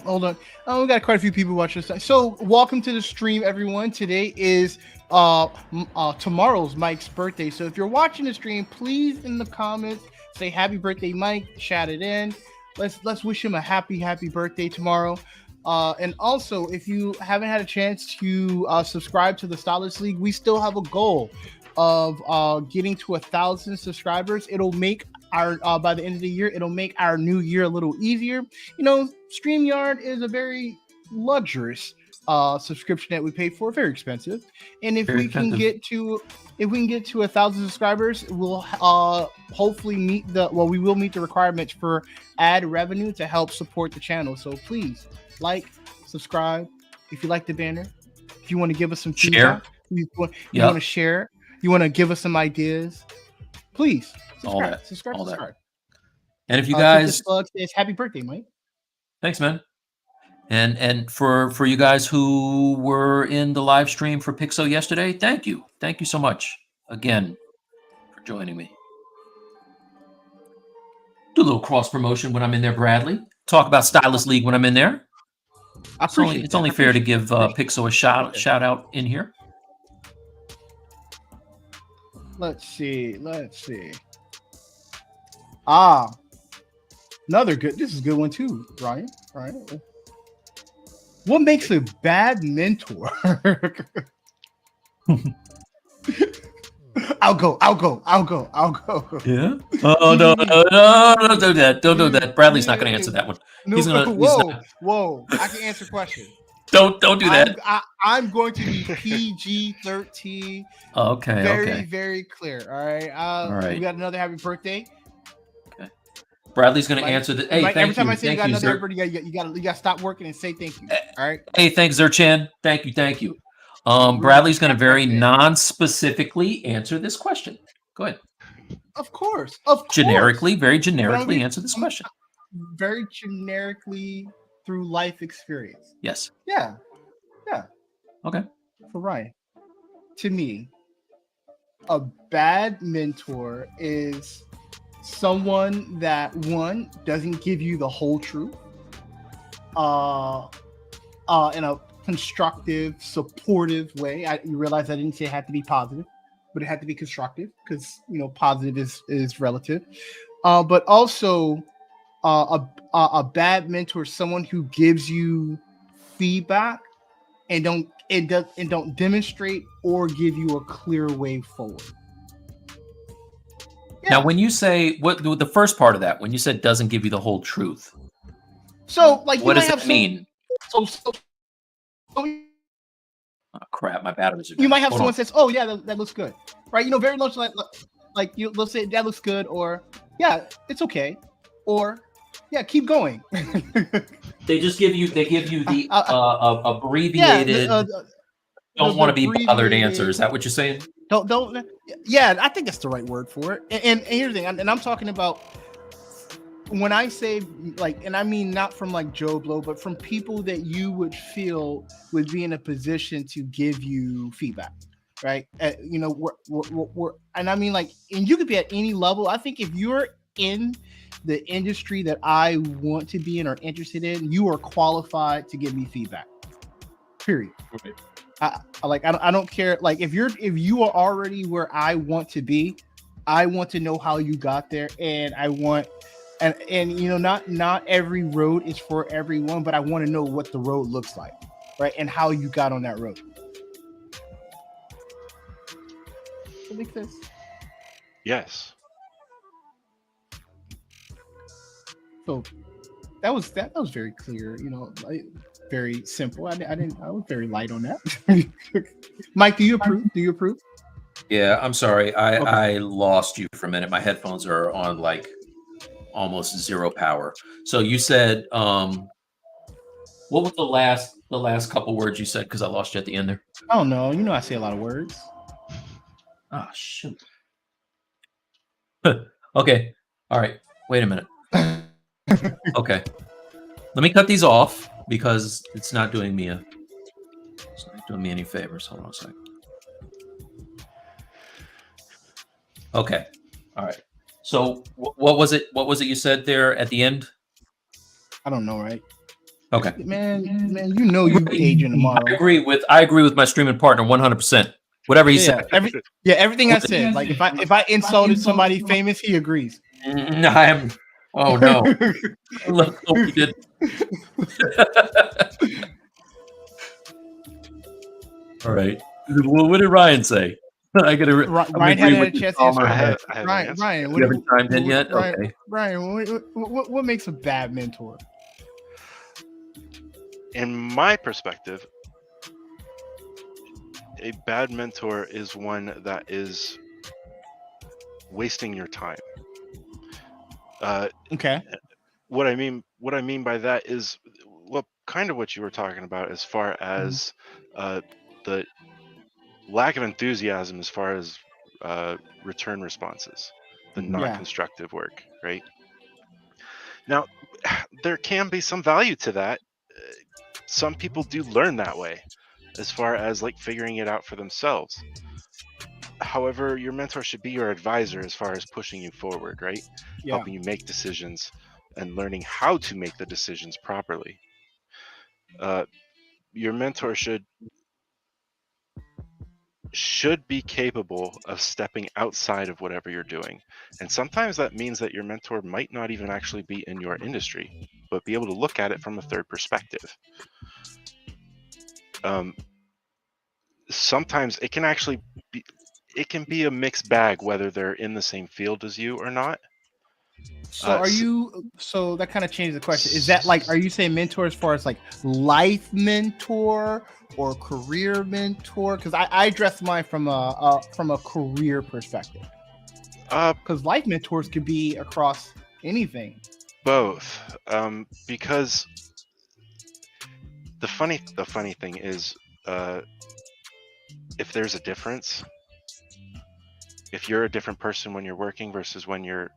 Hold on. We got quite a few people watching this. So welcome to the stream, everyone. Today is tomorrow's Mike's birthday. So if you're watching the stream, please in the comments say happy birthday, Mike. Shout it in. Let's wish him a happy birthday tomorrow. And also, if you haven't had a chance to subscribe to the Stylus League, we still have a goal of getting to 1,000 subscribers. It'll make our by the end of the year, it'll make our new year a little easier. StreamYard is a very luxurious subscription that we pay for, very expensive. And if we can get to 1,000 subscribers, we'll hopefully we will meet the requirements for ad revenue to help support the channel. So please like, subscribe. If you like the banner, if you want to give us some feedback, you want to share, you want to give us some ideas, please subscribe. And if you guys, it's happy birthday, Mike. Thanks, man. And for you guys who were in the live stream for Pixo yesterday, thank you so much again for joining me. Do a little cross promotion when I'm in there, Bradley. Talk about Stylus League when I'm in there. It's only fair to give Pixo a shout out in here. Let's see. Another good. This is a good one too, Ryan. All right. What makes a bad mentor? I'll go. Yeah. Oh no! Don't do that. Don't do that. Bradley's not going to answer that one. He's gonna. Whoa! I can answer questions. Don't do that. I'm going to be PG-13. Okay. Very clear. All right. All right. We got another happy birthday. Okay. Bradley's going to answer the. Hey, Mike, thank every time you. I say you got another birthday, you got to stop working and say thank you. All right. Hey, thanks, Zerchan. Thank you. Bradley's going to very non-specifically answer this question. Go ahead. Of course. Very generically answer this question. Very generically through life experience. Yes. Yeah. Okay. For Ryan, to me, a bad mentor is someone that, one, doesn't give you the whole truth in a constructive, supportive way. You realize I didn't say it had to be positive, but it had to be constructive because positive is relative. But also a bad mentor is someone who gives you feedback and don't demonstrate or give you a clear way forward. Yeah. Now, when you say the first part of that, when you said doesn't give you the whole truth, so like what does that mean? Oh crap! My batteries are. You might have someone says, "Oh yeah, that looks good," right? Very much like they'll say that looks good, or yeah, it's okay, or yeah, keep going. They give you the abbreviated. Don't want to be bothered answer. Is that what you're saying? Don't. Yeah, I think that's the right word for it. And here's the thing, and I'm talking about when I say like, and I mean not from like Joe Blow, but from people that you would feel would be in a position to give you feedback, right? You know, and I mean like, and you could be at any level. I think if you're in the industry that I want to be in or interested in, you are qualified to give me feedback. Period. Right. I don't care. Like if you are already where I want to be, I want to know how you got there, and I want. And you know, not every road is for everyone, but I want to know what the road looks like, right? And how you got on that road. Does that make sense? Yes. So that was very clear, you know, very simple. I was very light on that. Mike, do you approve? Yeah, I'm sorry. I Okay. lost you for a minute. My headphones are on like almost zero power. So you said what was the last couple words you said, because I lost you at the end there? I don't know. You know I say a lot of words. Oh shoot. Okay. All right. Wait a minute. Okay. Let me cut these off because it's not doing me any favors. Hold on a second. Okay. All right. So what was it? What was it you said there at the end? I don't know, right? Okay. Man, you know you aging tomorrow. I agree with my streaming partner 100%. Whatever he said. Everything I said. Like if I insulted somebody famous, he agrees. Oh no. Let's hope he did. All right. Well, what did Ryan say? I gotta. Ryan hadn't had a chance to answer. Ryan, you haven't chimed in yet? Okay. Ryan, what makes a bad mentor? In my perspective, a bad mentor is one that is wasting your time. Okay. What I mean by that is, well, kind of what you were talking about as far as the lack of enthusiasm as far as return responses, the non-constructive work, right? Now, there can be some value to that. Some people do learn that way, as far as like figuring it out for themselves. However, your mentor should be your advisor as far as pushing you forward, right? Yeah. Helping you make decisions and learning how to make the decisions properly. Your mentor should be capable of stepping outside of whatever you're doing. And sometimes that means that your mentor might not even actually be in your industry, but be able to look at it from a third perspective. Sometimes it can actually be a mixed bag whether they're in the same field as you or not. So that kind of changes the question. Is that like, are you saying mentor as far as like life mentor or career mentor? Because I address mine from a career perspective. Because life mentors could be across anything. Both. Because the funny thing is, if there's a difference, if you're a different person when you're working versus when you're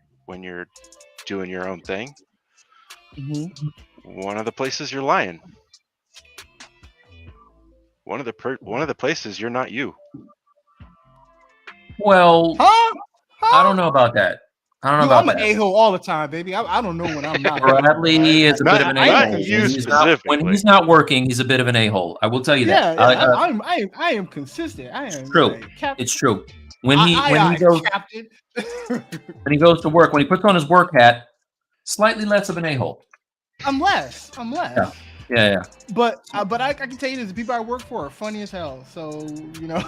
doing your own thing, one of the places you're lying. One of the places you're not you. Well, I don't know about that. I'm an a-hole all the time, baby. I don't know when I'm not. Bradley is a bit of an a-hole. When he's not working, he's a bit of an a-hole. I will tell you that. I am consistent. I am true. It's true. When he goes to work, when he puts on his work hat, slightly less of an a-hole. I'm less. Yeah. But I can tell you this: the people I work for are funny as hell. So you know.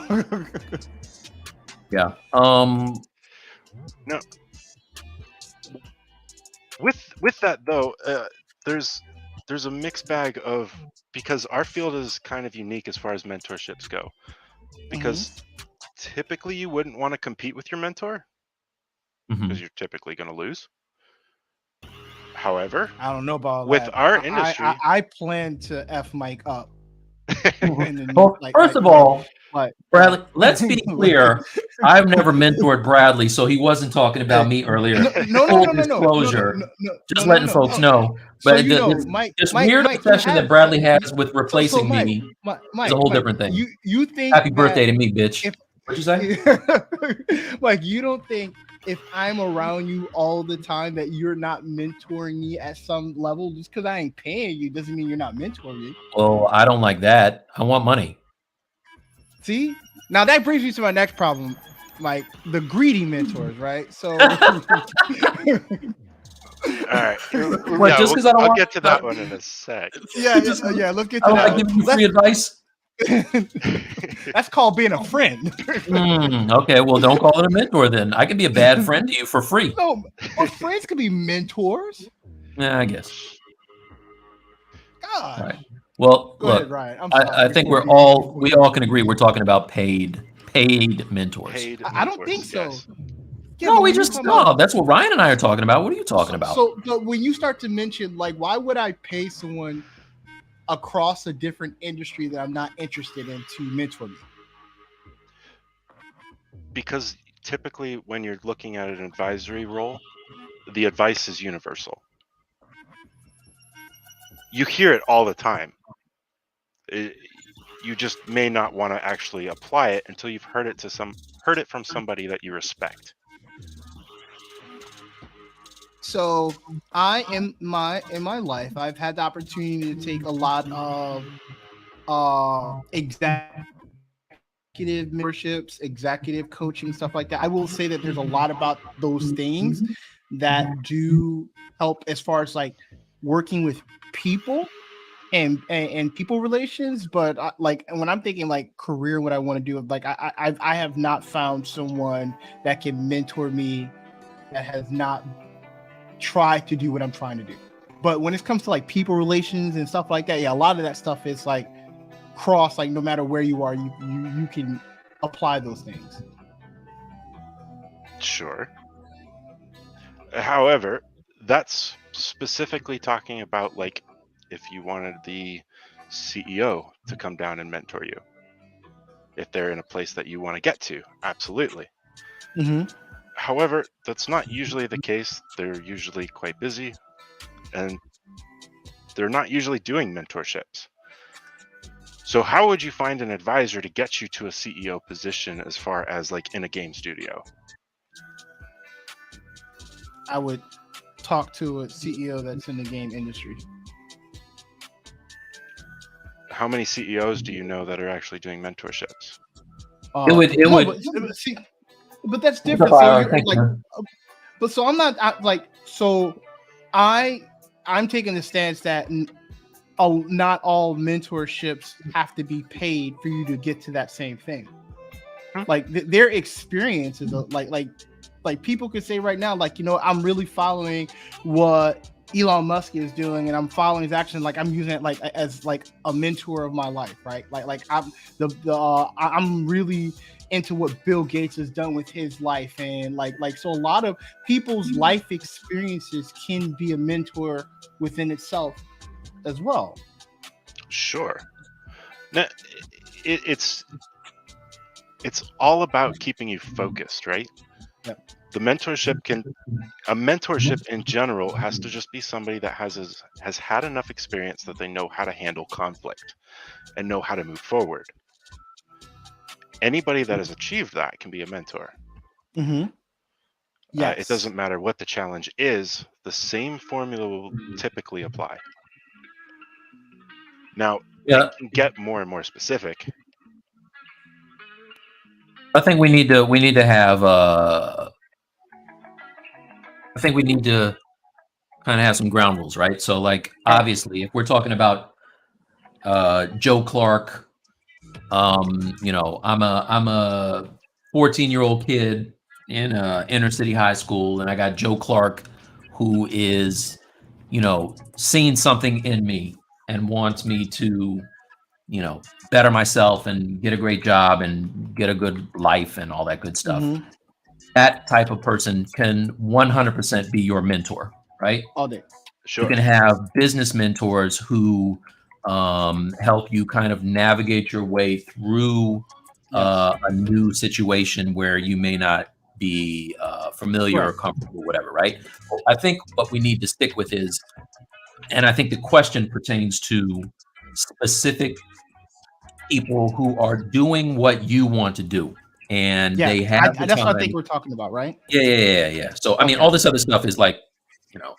Yeah. No. With that though, there's a mixed bag of, because our field is kind of unique as far as mentorships go. Because typically you wouldn't want to compete with your mentor because you're typically going to lose. However, I don't know about with that. our industry, I plan to F Mike up. And then Well, first of all, like Bradley, let's be clear. I've never mentored Bradley, so he wasn't talking about me earlier. Full disclosure, just letting folks know. So But this weird obsession that Bradley has with replacing me is a whole different thing. You think Happy birthday to me, bitch. What'd you say? Like, you don't think if I'm around you all the time that you're not mentoring me at some level? Just because I ain't paying you doesn't mean you're not mentoring me. Well, I don't like that. I want money. See, now that brings me to my next problem, like the greedy mentors, right? So, All right. Well, just because I'll get to that one in a sec. yeah. Let's get to I that. don't like giving you free advice. That's called being a friend. Okay, well, don't call it a mentor then. I can be a bad friend to you for free. No, but friends can be mentors. Yeah, I guess. God. All right. Well, Go look, ahead, Ryan. I'm sorry. I think we all can agree we're talking about paid mentors. Paid I don't mentors, think so. yes. Yeah, No, but we when you're just talking about- that's what Ryan and I are talking about. What are you talking about? So, but when you start to mention, like, why would I pay someone across a different industry that I'm not interested in to mentor me? Because typically when you're looking at an advisory role, the advice is universal. You hear it all the time. You just may not want to actually apply it until you've heard it from somebody that you respect. So in my life, I've had the opportunity to take a lot of executive mentorships, executive coaching, stuff like that. I will say that there's a lot about those things that do help as far as like working with people and people relations. But like when I'm thinking like career, what I want to do, like I have not found someone that can mentor me that has not tried to do what I'm trying to do. But when it comes to like people relations and stuff like that, yeah, a lot of that stuff is like cross, like no matter where you are, you can apply those things. Sure. However, that's specifically talking about like if you wanted the CEO to come down and mentor you. If they're in a place that you want to get to, absolutely. Mm-hmm. However, that's not usually the case. They're usually quite busy and they're not usually doing mentorships. So how would you find an advisor to get you to a CEO position as far as like in a game studio? I would talk to a CEO that's in the game industry. How many CEOs do you know that are actually doing mentorships? It would. But that's different. So you're, like, but so I'm not like, so I'm taking the stance that not all mentorships have to be paid for you to get to that same thing. Like their experiences, like people could say right now, like, you know, I'm really following what Elon Musk is doing, and I'm following his action. Like I'm using it like as like a mentor of my life, right? Like I'm I'm really into what Bill Gates has done with his life, and like so a lot of people's life experiences can be a mentor within itself as well. Sure. Now, it's all about keeping you focused, right? Yep. A mentorship in general has to just be somebody that has had enough experience that they know how to handle conflict and know how to move forward. Anybody that has achieved that can be a mentor. Mm-hmm. Yes. It doesn't matter what the challenge is, the same formula will typically apply. Now, it can get more and more specific. I think we need to have I think we need to kind of have some ground rules, right? So like obviously if we're talking about Joe Clark, you know, I'm a 14-year-old kid in a inner city high school, and I got Joe Clark who is, you know, seeing something in me and wants me to, you know, better myself and get a great job and get a good life and all that good stuff. Mm-hmm. That type of person can 100% be your mentor, right? All day. Sure. You can have business mentors who help you kind of navigate your way through Yes. a new situation where you may not be familiar or Correct. comfortable, whatever, right? Well, I think what we need to stick with is, and I think the question pertains to specific people who are doing what you want to do, and Yeah. they have the That's what I time. think we're talking about, right? Yeah. So, I mean, Okay. all this other stuff is like,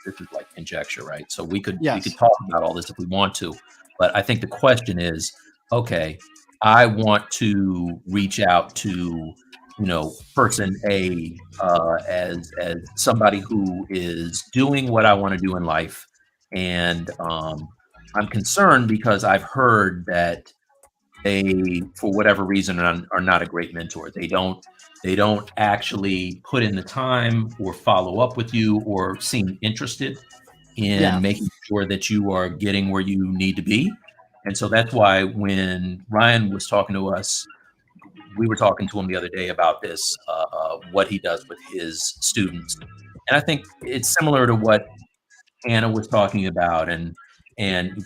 this is like conjecture, right? So we could Yes. talk about all this if we want to, but I think the question is, okay, I want to reach out to, person A, as somebody who is doing what I want to do in life, and I'm concerned because I've heard that they, for whatever reason, are not a great mentor. They don't actually put in the time or follow up with you or seem interested in Yeah. making sure that you are getting where you need to be. And so that's why when Ryan was talking to us, we were talking to him the other day about this, what he does with his students. And I think it's similar to what Anna was talking about, and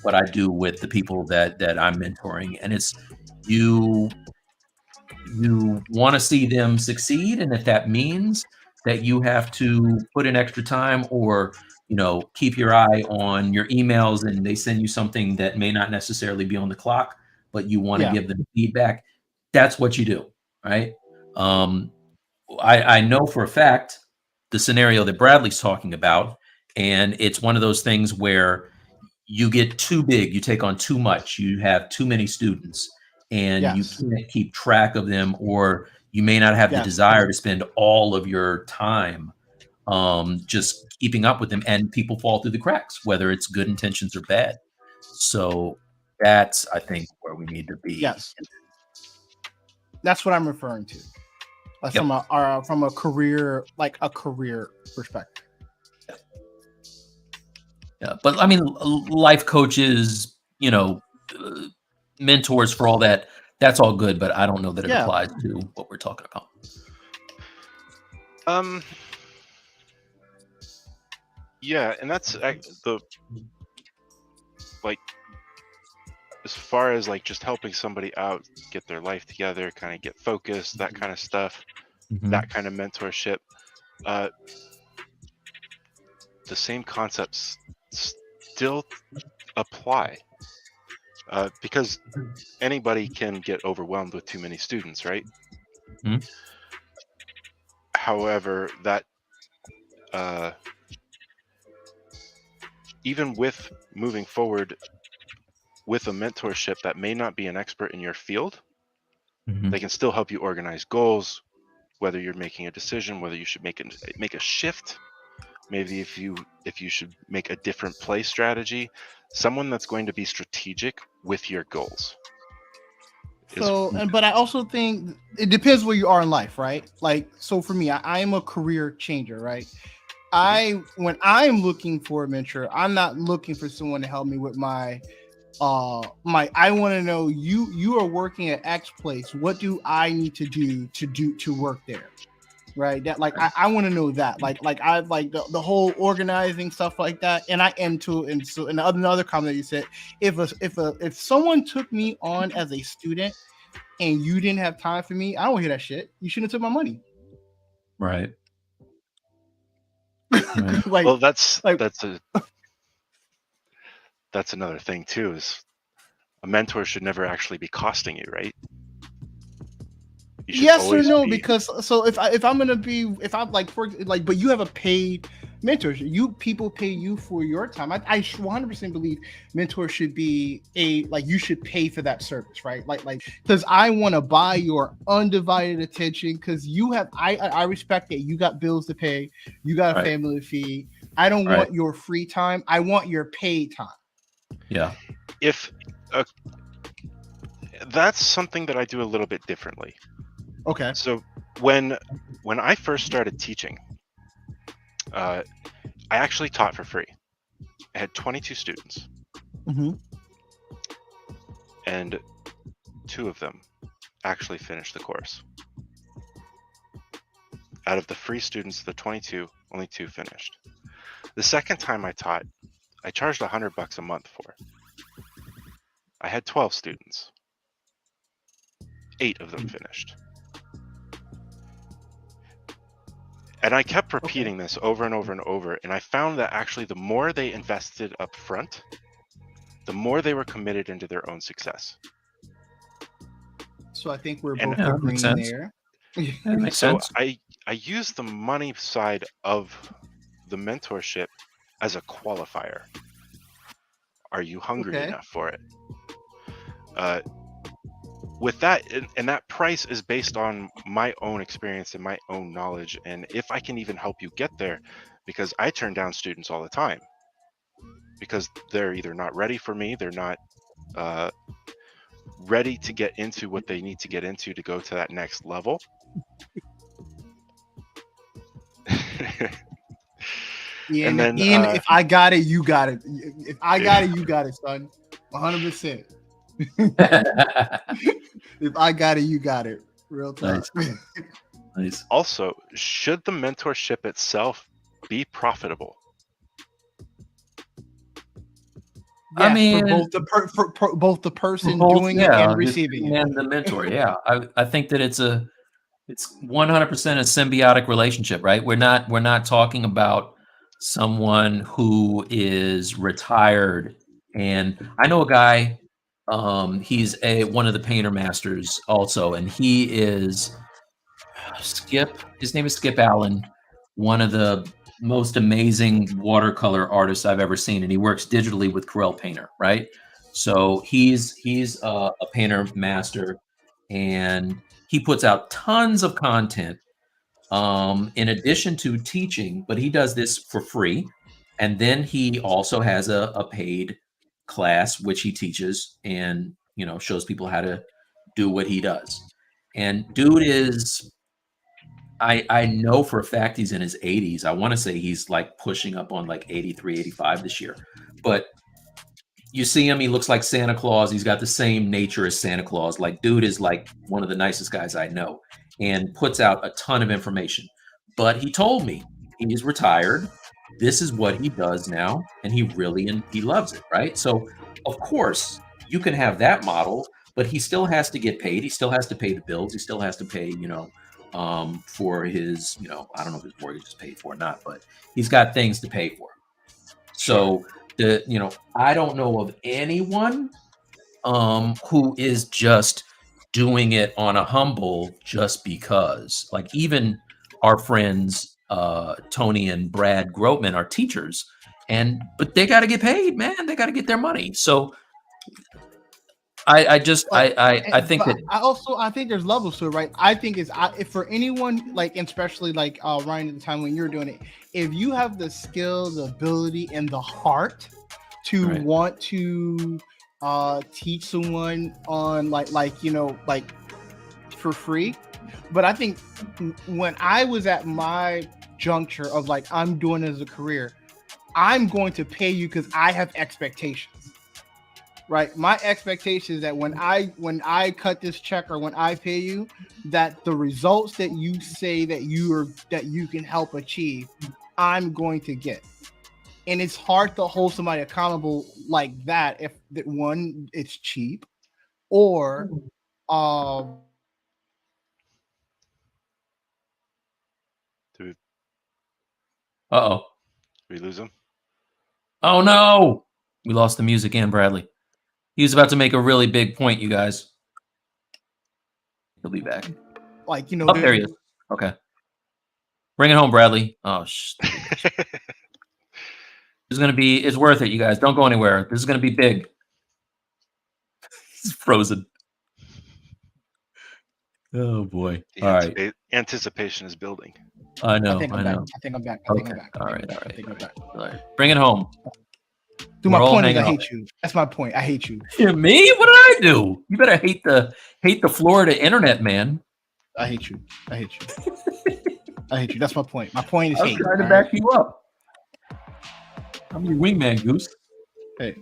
what I do with the people that I'm mentoring. And it's, you want to see them succeed, and if that means that you have to put in extra time, or keep your eye on your emails and they send you something that may not necessarily be on the clock, but you want to Yeah. give them feedback, that's what you do, right? um, I know for a fact the scenario that Bradley's talking about, and it's one of those things where you get too big, you take on too much, you have too many students, and you Yes. can't keep track of them, or you may not have the Yes. desire to spend all of your time just keeping up with them, and people fall through the cracks, whether it's good intentions or bad. So that's, I think, where we need to be. Yes. That's what I'm referring to. Like Yep. from a career, like a career perspective. Yeah, but I mean, life coaches, mentors, for all that, that's all good, but I don't know that it Yeah. applies to what we're talking about. Yeah, and that's the, like, as far as like just helping somebody out, get their life together, kind of get focused, that kind of stuff, Mhm. that kind of mentorship. The same concepts still apply, because anybody can get overwhelmed with too many students, right? Mhm. However, that even with moving forward with a mentorship that may not be an expert in your field, Mhm. they can still help you organize goals, whether you're making a decision, whether you should make a shift, maybe if you should make a different play strategy. Someone that's going to be strategic with your goals. So, but I also think it depends where you are in life, right? Like, so for me, I am a career changer, right? When I'm looking for a mentor, I'm not looking for someone to help me with my I want to know, you are working at X place. What do I need to do to work there? Right. That, like, I want to know that, like I like the whole organizing stuff like that. And so another comment that you said, if someone took me on as a student and you didn't have time for me, I don't hear that shit. You shouldn't have took my money. Right. Like, Well, that's another thing too, is a mentor should never actually be costing you, right? You should yes or always no, be. because so if I'm gonna be, if I'm like, for like, but you have a paid mentor, people pay you for your time. I 100% believe mentors should be like, you should pay for that service, right? Like because I want to buy your undivided attention, because I respect that you got bills to pay, you got a Right. family to feed. I don't Right. want your free time. I want your paid time. Yeah. If that's something that I do a little bit differently. Okay. So when I first started teaching, I actually taught for free. I had 22 students, and 2 of them actually finished the course. Out of the free students, the 22, only 2 finished. The second time I taught, I charged $100 a month for it. I had 12 students. 8 of them finished. And I kept repeating this over and over and over. And I found that actually the more they invested up front, the more they were committed into their own success. So I think we're And- both Yeah, that makes agreeing sense. there. That makes So sense. I use the money side of the mentorship as a qualifier. Are you hungry Okay. enough for it? With that, and that price is based on my own experience and my own knowledge, and if I can even help you get there, because I turn down students all the time because they're either not ready for me, they're not ready to get into what they need to get into to go to that next level. Ian, And then, Ian, if I got it, you got it. If I got it, you got it, son. 100%. If I got it, you got it. Real talk. Nice. Also, should the mentorship itself be profitable? I Yes, mean, for both the person both, doing yeah, it and the receiving student it. and the mentor. Yeah, I think that it's 100% a symbiotic relationship, right? We're not talking about someone who is retired. And I know a guy, he's one of the painter masters also, and he is Skip. His name is Skip Allen, one of the most amazing watercolor artists I've ever seen, and he works digitally with Corel Painter, right? So he's a painter master, and he puts out tons of content in addition to teaching, but he does this for free. And then he also has a paid class, which he teaches and, shows people how to do what he does. And dude is, I know for a fact he's in his 80s. I want to say he's like pushing up on like 83, 85 this year. But you see him, he looks like Santa Claus. He's got the same nature as Santa Claus. Like, dude is like one of the nicest guys I know and puts out a ton of information. But he told me he's retired. This is what he does now, and he loves it, right? So, of course, you can have that model, but he still has to get paid. He still has to pay the bills. He still has to pay, for his, I don't know if his mortgage is paid for or not, but he's got things to pay for. So I don't know of anyone who is just doing it on a humble just because. Like even our friends Tony and Brad Grotman are teachers, but they got to get paid, man. They got to get their money. So I think that I think there's levels to it, right? I think if for anyone, like, especially like Ryan at the time when you were doing it, if you have the skill, the ability, and the heart to want to teach someone on like for free. But I think when I was at my juncture of like, I'm doing it as a career, I'm going to pay you because I have expectations. Right, my expectation is that when I cut this check or when I pay you, that the results that you say that you can help achieve, I'm going to get. And it's hard to hold somebody accountable like that if one, it's cheap, or Did we lose him? Oh no, we lost the music and Bradley. He was about to make a really big point, you guys. He'll be back. Like, Oh, there he is. Okay. Bring it home, Bradley. Oh, it's worth it, you guys. Don't go anywhere. This is going to be big. He's frozen. Oh, boy. All right. Anticipation is building. I know. I think I'm back. Okay. All right. Bring it home. Dude, my point is I hate you. That's my point. I hate you. Me? What did I do? You better hate the Florida internet, man. I hate you. I hate you. That's my point. My point is hate. I'm trying to back you up. I'm your wingman, Goose. Hey,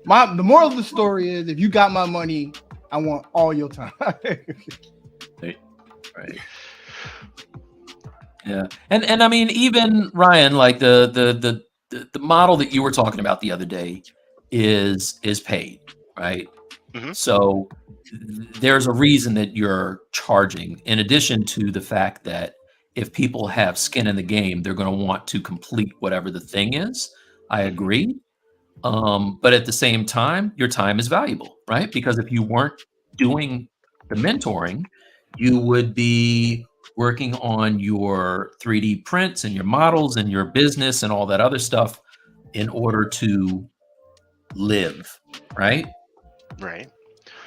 the moral of the story is, if you got my money, I want all your time. Right. Yeah, and I mean, even Ryan, like the model that you were talking about the other day is paid, right? Mhm. So there's a reason that you're charging, in addition to the fact that if people have skin in the game, they're going to want to complete whatever the thing is. I Mhm. agree. But at the same time, your time is valuable, right? Because if you weren't doing the mentoring, you would be working on your 3D prints and your models and your business and all that other stuff in order to live, right? Right.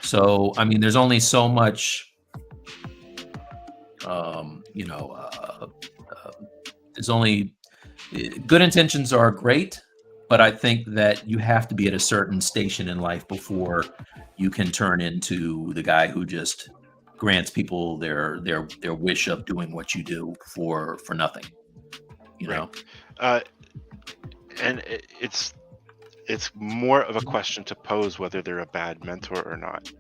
So, I mean, there's only so much, you know, there's only good intentions are great, but I think that you have to be at a certain station in life before you can turn into the guy who just grants people their wish of doing what you do for nothing. You Right. know? Uh, and it's more of a question to pose whether they're a bad mentor or not.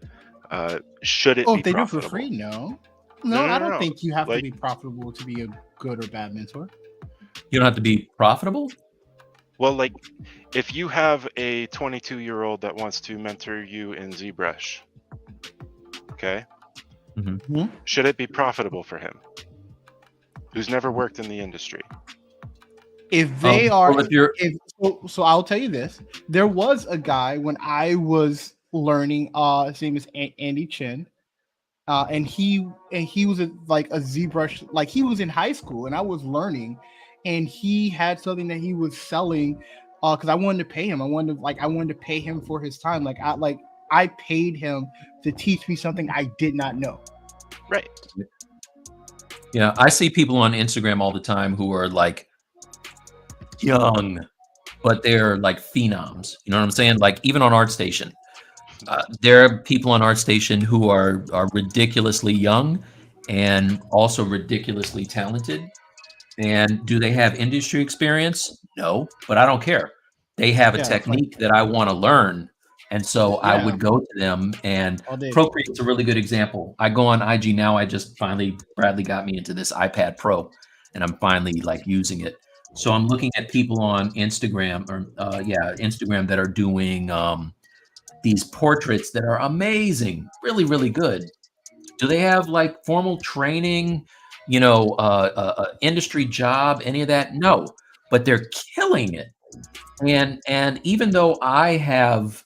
Should it Oh, be if they do it for profitable? free, no. No, No, no, I no, don't no. think you have to Like, be profitable to be a good or bad mentor. You don't have to be profitable. well, like if you have a 22-year-old that wants to mentor you in ZBrush, okay, Mhm. should it be profitable for him, who's never worked in the industry? If they are, Well, if you're so I'll tell you this. There was a guy when I was learning, his name is Andy Chin. And he was like a ZBrush, like he was in high school and I was learning, and he had something that he was selling, because I wanted to pay him. I wanted to pay him for his time. I paid him to teach me something I did not know. Right. Yeah, I see people on Instagram all the time who are like young, but they're like phenoms. You know what I'm saying? Like even on ArtStation, there are people on ArtStation who are ridiculously young and also ridiculously talented. And do they have industry experience? No, but I don't care. They have a Yeah, it's like, technique that I want to learn. And so I yeah, would go to them, and all day. Procreate's a really good example. I go on IG now. I just finally, Bradley got me into this iPad Pro, and I'm finally like using it. So I'm looking at people on Instagram Instagram that are doing these portraits that are amazing, really, really good. Do they have like formal training, industry job, any of that? No, but they're killing it. And even though I have,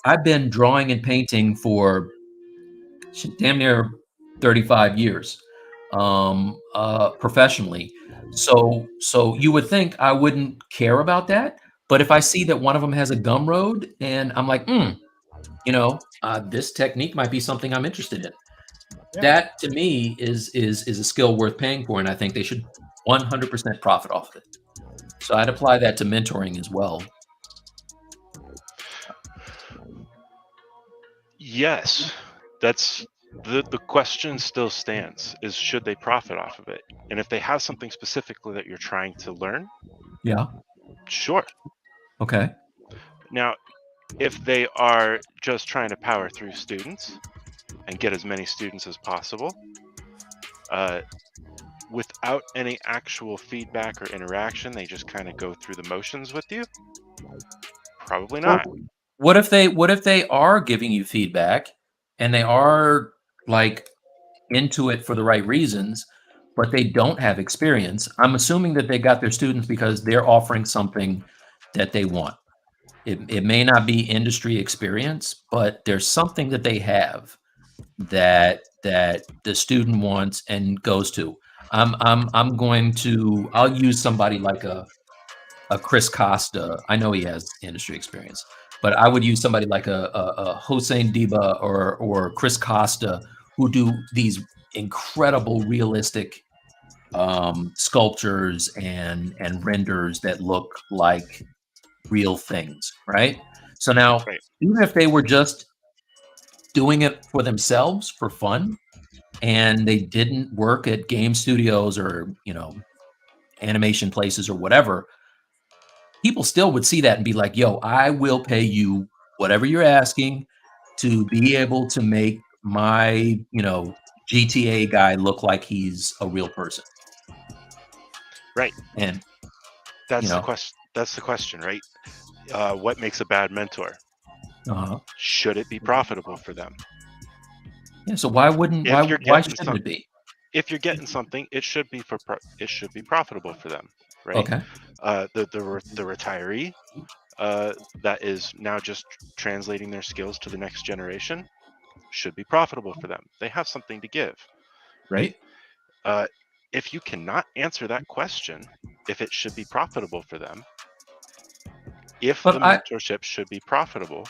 I've been drawing and painting for damn near 35 years, professionally. So you would think I wouldn't care about that, but if I see that one of them has a gum road, and I'm like, this technique might be something I'm interested in. Yeah. That to me is a skill worth paying for, and I think they should 100% profit off of it. So I'd apply that to mentoring as well. Yes, that's the question still stands, is should they profit off of it? And if they have something specifically that you're trying to learn, Yeah. sure. Okay. Now, if they are just trying to power through students and get as many students as possible, without any actual feedback or interaction, they just kind of go through the motions with you, probably not. Well, what if they are giving you feedback and they are like into it for the right reasons, but they don't have experience? I'm assuming that they got their students because they're offering something that they want. It may not be industry experience, but there's something that they have that the student wants and goes to. I'll use somebody like a Chris Costa. I know he has industry experience, but I would use somebody like a Hossein Diba or Chris Costa, who do these incredible realistic sculptures and renders that look like real things, right? So now, Right. even if they were just doing it for themselves for fun, and they didn't work at game studios or animation places or whatever, people still would see that and be like, yo, I will pay you whatever you're asking to be able to make my GTA guy look like he's a real person. Right. And That's the question. That's the question, right? What makes a bad mentor? Should it be profitable for them? Yeah. So why wouldn't? Why shouldn't it be? If you're getting something, it should be profitable for them, right? Okay. The retiree that is now just translating their skills to the next generation should be profitable for them. They have something to give, right? If you cannot answer that question, if it should be profitable for them, if the mentorship should be profitable.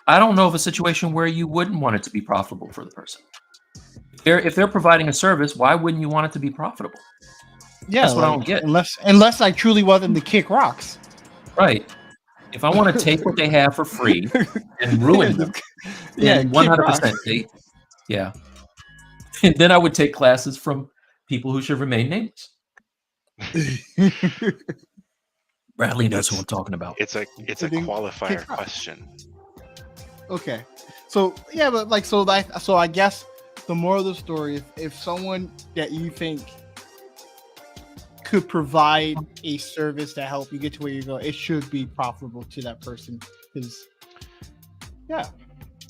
I don't know of a situation where you wouldn't want it to be profitable for the person. If they're providing a service, why wouldn't you want it to be profitable? Yeah, that's what I don't get. Unless I truly want them to kick rocks. Right. If I want to take what they have for free and ruin them, then 100%. Yeah. And then I would take classes from people who should remain nameless. Bradley knows who I'm talking about. It's a qualifier question. Okay. So yeah, but so I guess the moral of the story is if someone that you think could provide a service to help you get to where you go, it should be profitable to that person. Because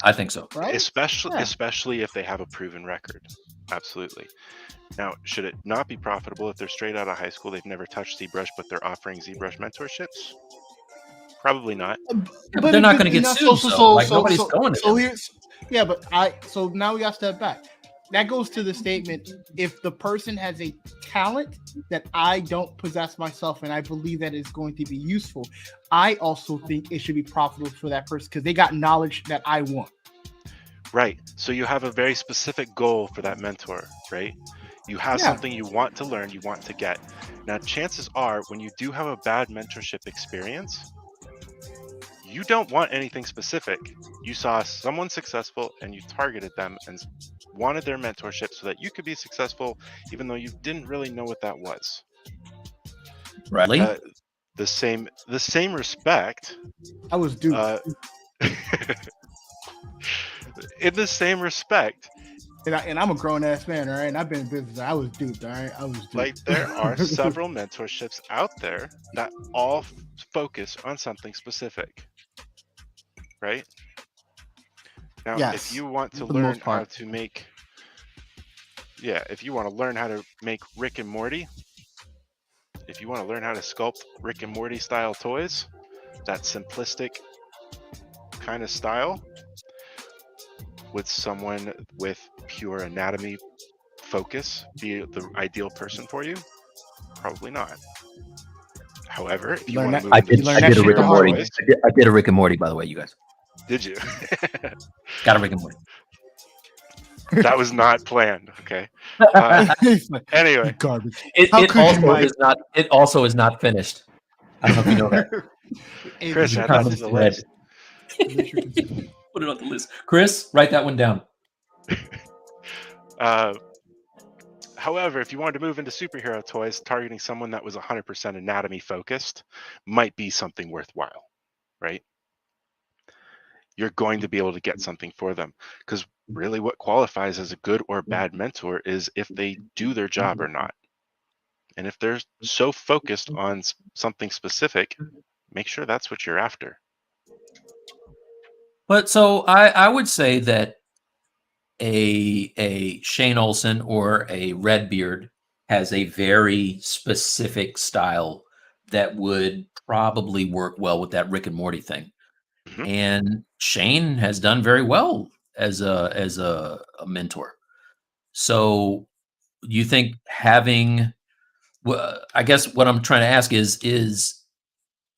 I think so. Right? Especially if they have a proven record. Absolutely. Now, should it not be profitable if they're straight out of high school, they've never touched ZBrush, but they're offering ZBrush mentorships? Probably not. But they're not going to get sued. Nobody's going to. So now we got to step back. That goes to the statement: if the person has a talent that I don't possess myself, and I believe that is going to be useful, I also think it should be profitable for that person because they got knowledge that I want. Right. So you have a very specific goal for that mentor, right? You have something you want to learn, you want to get. Now, chances are, when you do have a bad mentorship experience, you don't want anything specific. You saw someone successful and you targeted them and wanted their mentorship so that you could be successful, even though you didn't really know what that was. Really? The same respect. I was duped. In the same respect. And I'm a grown ass man, all right? And I've been in business. I was duped, all right? I was duped. Like, there are several mentorships out there that all focus on something specific, right? Now, if you want to learn how to make, if you want to learn how to make Rick and Morty, if you want to learn how to sculpt Rick and Morty style toys, that simplistic kind of style, would someone with pure anatomy focus be the ideal person for you? Probably not. However, if you want to move, I did a Rick and Morty. I did a Rick and Morty, by the way, you guys. Did you? Got a Rick and Morty. That was not planned. Okay. Anyway, garbage. It also is not finished. I don't know if you know that. Chris, add that to the list. Put it on the list. Chris, write that one down. However, if you wanted to move into superhero toys, targeting someone that was 100% anatomy focused might be something worthwhile, right? You're going to be able to get something for them, because really what qualifies as a good or bad mentor is if they do their job or not. And if they're so focused on something specific, make sure that's what you're after. But so I would say that a Shane Olson or a Redbeard has a very specific style that would probably work well with that Rick and Morty thing. Mm-hmm. And Shane has done very well as a mentor. So you think having, I guess what I'm trying to ask is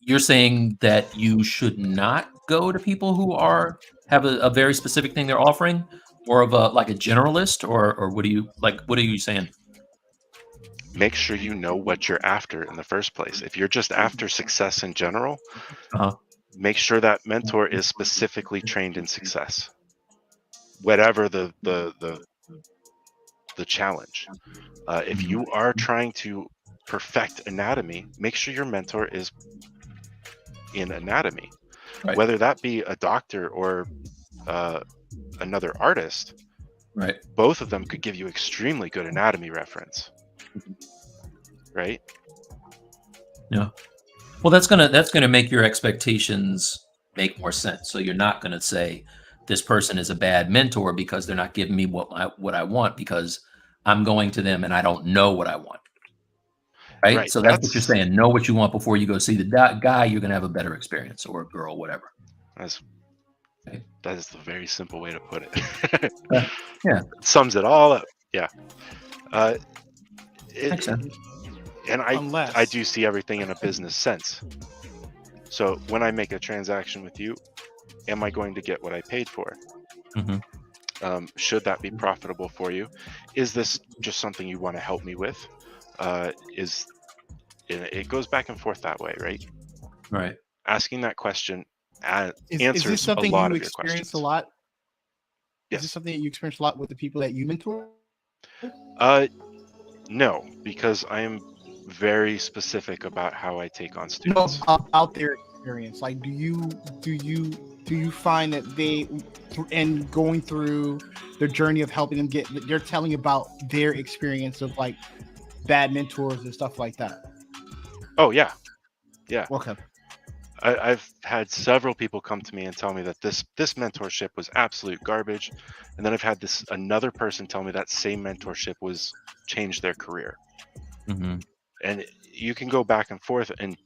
you're saying that you should not go to people who have a very specific thing they're offering, more of a generalist, or what are you saying? Make sure you know what you're after in the first place. If you're just after success in general, make sure that mentor is specifically trained in success, whatever the challenge. If you are trying to perfect anatomy, make sure your mentor is in anatomy. Right. Whether that be a doctor or another artist, right? Both of them could give you extremely good anatomy reference, right? Yeah. Well, that's gonna make your expectations make more sense. So you're not going to say this person is a bad mentor because they're not giving me what I want, because I'm going to them and I don't know what I want. Right. So that's what you're saying. Know what you want before you go see the guy. You're going to have a better experience, or a girl, whatever. That is the very simple way to put it. Yeah. Sums it all up. Yeah. Makes sense. And I do see everything in a business sense. So when I make a transaction with you, am I going to get what I paid for? Mm-hmm. Should that be profitable for you? Is this just something you want to help me with? It goes back and forth that way, right? Right. Asking that question Is answers this something a lot you of your questions. experience a lot? Yes. Is this something that you experience a lot with the people that you mentor? No, because I am very specific about how I take on students. No, about their experience. Like, do you find that they, and going through their journey of helping them get, they're telling about their experience of like bad mentors and stuff like that? Oh yeah. Okay. I've had several people come to me and tell me that this mentorship was absolute garbage, and then I've had another person tell me that same mentorship changed their career. Mm-hmm. And you can go back and forth and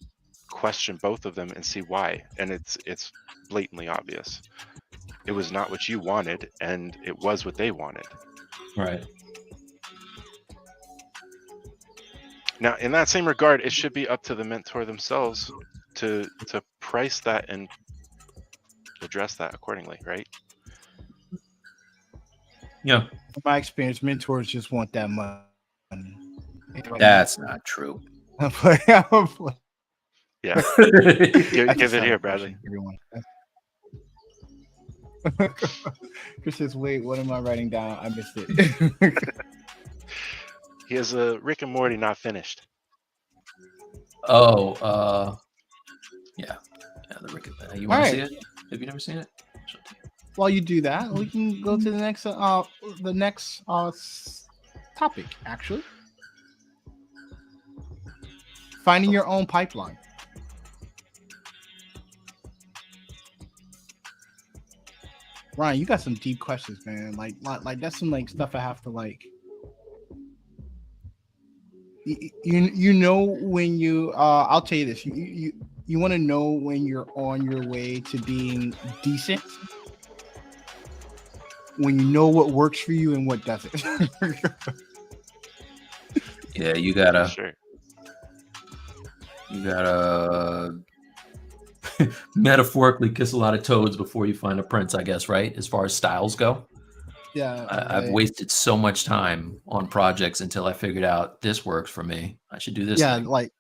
question both of them and see why, and it's blatantly obvious. It was not what you wanted, and it was what they wanted. Right. Now, in that same regard, it should be up to the mentor themselves to price that and address that accordingly, right? Yeah. In my experience, mentors just want that money. That's not true. Yeah. give it here, Bradley. Chris says, wait, what am I writing down? I missed it. He has a Rick and Morty not finished. Oh, yeah, the Rick. You want to see it? Have you never seen it? While you do that, we can go to the next topic. Actually, finding your own pipeline. Ryan, you got some deep questions, man. Like that's some like stuff I have to like. You know when you I'll tell you this. You want to know when you're on your way to being decent. When you know what works for you and what doesn't. Yeah, you gotta. Sure. You gotta metaphorically kiss a lot of toads before you find a prince, I guess, right? As far as styles go. Yeah. I've wasted so much time on projects until I figured out this works for me. I should do this. Yeah, thing. like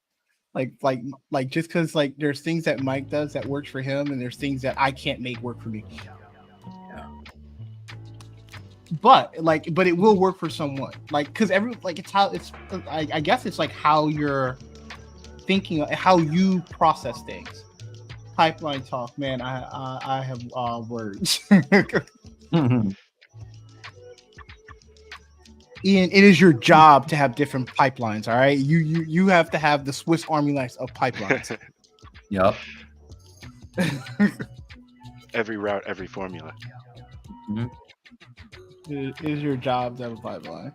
just because like there's things that Mike does that works for him, and there's things that I can't make work for me. Yeah. But it will work for someone. Like, because I guess it's like how you're thinking, how you process things. Pipeline talk, man. I have words. Mm-hmm. Ian, it is your job to have different pipelines. All right, you have to have the Swiss Army knife of pipelines. Yep. Every route, every formula. Mm-hmm. It is your job to have a pipeline.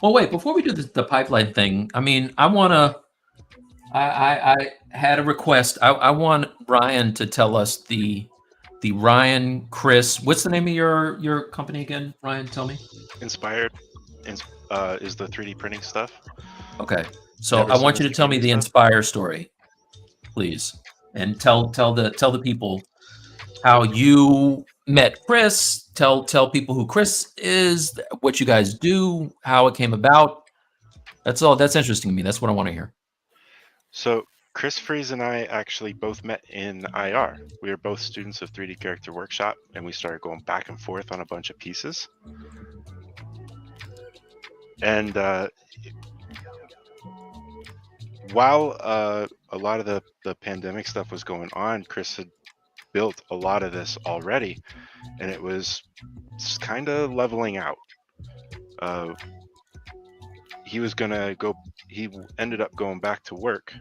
Well, wait, before we do the pipeline thing, I mean, I had a request. I want Ryan to tell us the Ryan Chris. What's the name of your company again, Ryan? Tell me. Inspired is the 3D printing stuff. Okay, so I want you to tell me the Inspire story, please, and tell the people how you met Chris. Tell people who Chris is, what you guys do, how it came about. That's all. That's interesting to me. That's what I want to hear. So Chris Freeze and I actually both met in IR. We were both students of 3D Character Workshop, and we started going back and forth on a bunch of pieces. And while a lot of the pandemic stuff was going on, Chris had built a lot of this already, and it was kind of leveling out. He was gonna go. He ended up going back to work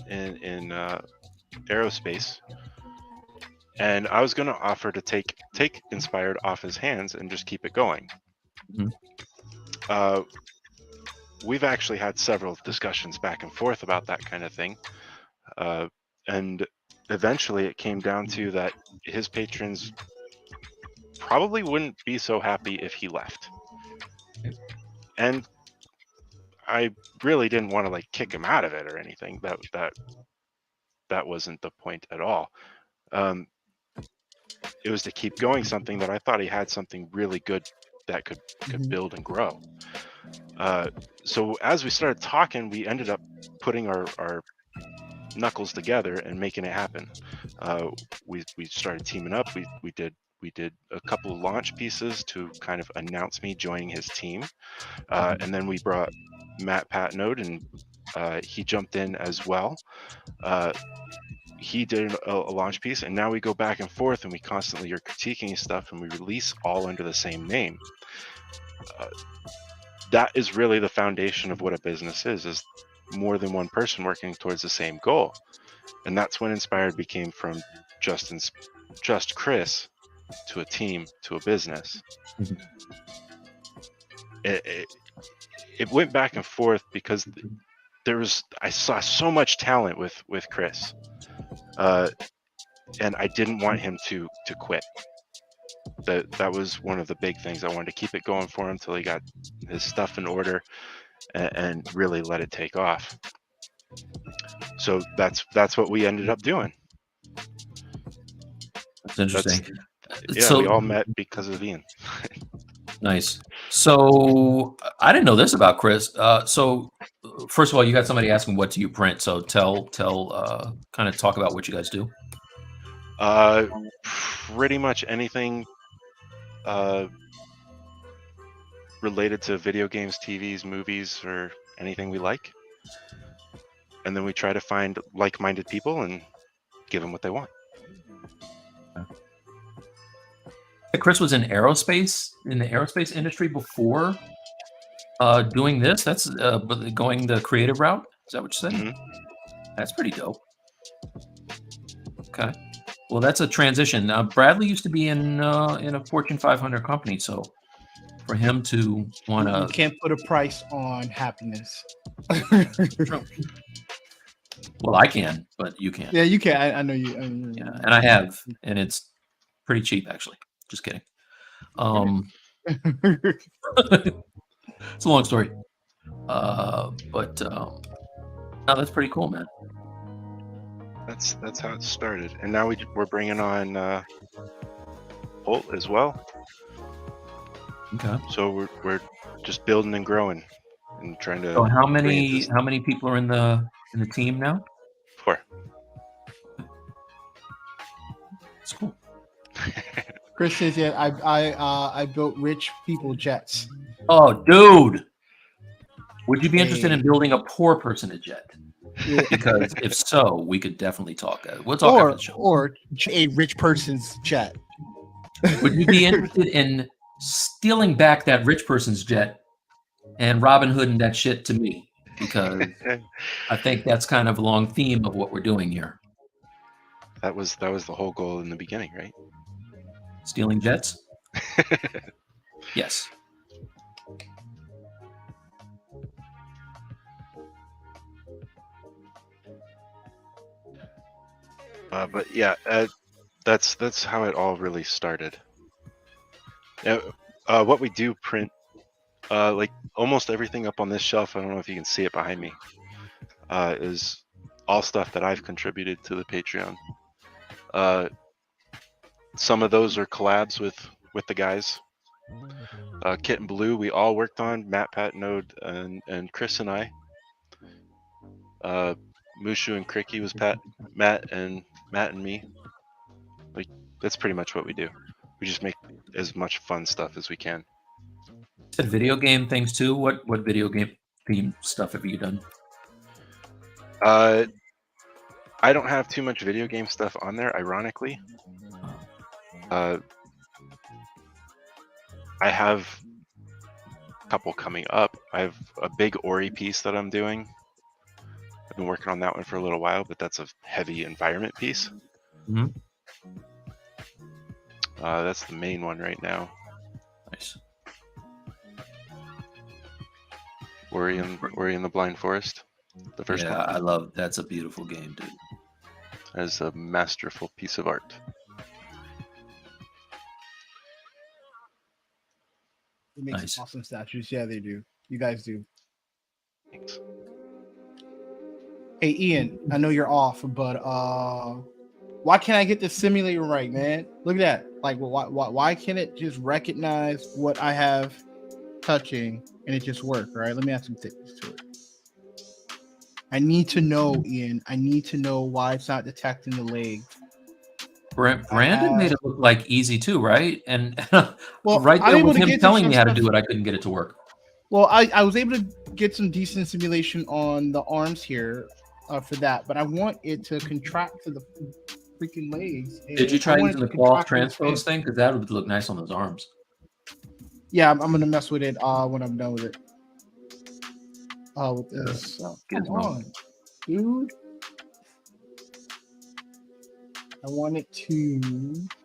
in aerospace, and I was going to offer to take Inspired off his hands and just keep it going. Mhm. We've actually had several discussions back and forth about that kind of thing, and eventually it came down to that his patrons probably wouldn't be so happy if he left, and I really didn't want to like kick him out of it or anything. That wasn't the point at all. It was to keep going something that I thought he had something really good that could build and grow. So as we started talking, we ended up putting our knuckles together and making it happen. We started teaming up. We did a couple of launch pieces to kind of announce me joining his team, and then we brought Matt Patnode, and he jumped in as well. He did a launch piece, and now we go back and forth, and we constantly are critiquing stuff, and we release all under the same name. That is really the foundation of what a business is more than one person working towards the same goal. And that's when Inspired became from just Chris to a team to a business. Mhm. It went back and forth because I saw so much talent with Chris, and I didn't want him to quit. That was one of the big things. I wanted to keep it going for him till he got his stuff in order and really let it take off. So that's what we ended up doing. That's interesting. Yeah, we all met because of Ian. Nice. So I didn't know this about Chris. So first of all, you got somebody asking, what do you print? So tell kind of talk about what you guys do. Pretty much anything related to video games, TVs, movies, or anything we like. And then we try to find like-minded people and give them what they want. Chris was in the aerospace industry before doing this. That's going the creative route. Is that what you said? Mm-hmm. That's pretty dope. Okay. Well, that's a transition. Now, Bradley used to be in a Fortune 500 company, so for him to want to... You can't put a price on happiness. True. Well, I can, but you can't. Yeah, you can. I know you. Yeah, and I have, and it's pretty cheap, actually. Just kidding. It's a long story. But no, that's pretty cool, man. That's how it started, and now we're bringing on Holt as well. Okay. So we're just building and growing and trying to. So how many people are in the team now? 4. It's cool. Chris says, "Yeah, I built rich people jets." Oh, dude, would you be interested in building a poor person a jet? Yeah. Because if so, we could definitely talk. We'll talk after the show. Or a rich person's jet. Would you be interested in stealing back that rich person's jet and Robin Hooding that shit to me? Because I think that's kind of a long theme of what we're doing here. That was the whole goal in the beginning, right? Stealing jets? Yes. But yeah, that's how it all really started. What we do print, like almost everything up on this shelf, I don't know if you can see it behind me, is all stuff that I've contributed to the Patreon. Some of those are collabs with the guys. Kit and Blue, we all worked on, Matt, Patnode, and Chris and I. Mushu and Cricky was Matt and me. Like, that's pretty much what we do. We just make as much fun stuff as we can. Said video game things too. What video game theme stuff have you done? I don't have too much video game stuff on there, ironically. I have a couple coming up. I have a big Ori piece that I'm doing. I've been working on that one for a little while, but that's a heavy environment piece. Mm-hmm. That's the main one right now. Nice. Ori in the Blind Forest. The first Yeah, one. I love. That's a beautiful game, dude. That is a masterful piece of art. It makes Nice. awesome statues. Yeah, they do. You guys do. Thanks. Hey, Ian, I know you're off, but why can't I get the simulator right, man? Look at that. Like, why can't it just recognize what I have touching and it just work? All right, let me add some things to it. I need to know, Ian. I need to know why it's not detecting the leg. Brandon made it look like easy too, right? And well, right I'm there able with to him get telling some me how to stuff. do it, I couldn't get it to work. Well, I was able to get some decent simulation on the arms here for that, but I want it to contract to the freaking legs. Did you try using the cloth transpose thing? Because that would look nice on those arms. Yeah, I'm gonna mess with it when I'm done with it. With this. Come on, dude. I want it to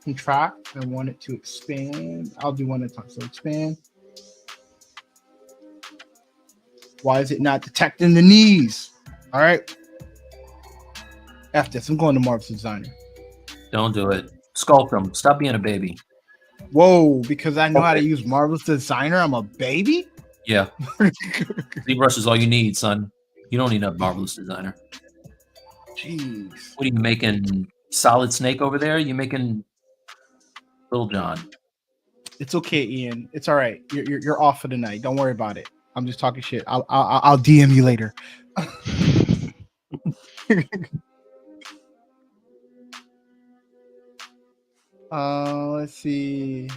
contract. I want it to expand. I'll do one at a time. So expand. Why is it not detecting the knees? All right. After this, I'm going to Marvel's Designer. Don't do it. Sculpt them. Stop being a baby. Whoa, because I know how to use Marvel's Designer, I'm a baby? Yeah. ZBrush is all you need, son. You don't need a Marvelous Designer. Jeez. What are you making? Solid Snake over there? You making Little John? It's okay, Ian. It's all right. You're off for the night. Don't worry about it. I'm just talking shit. I'll DM you later. Let's see.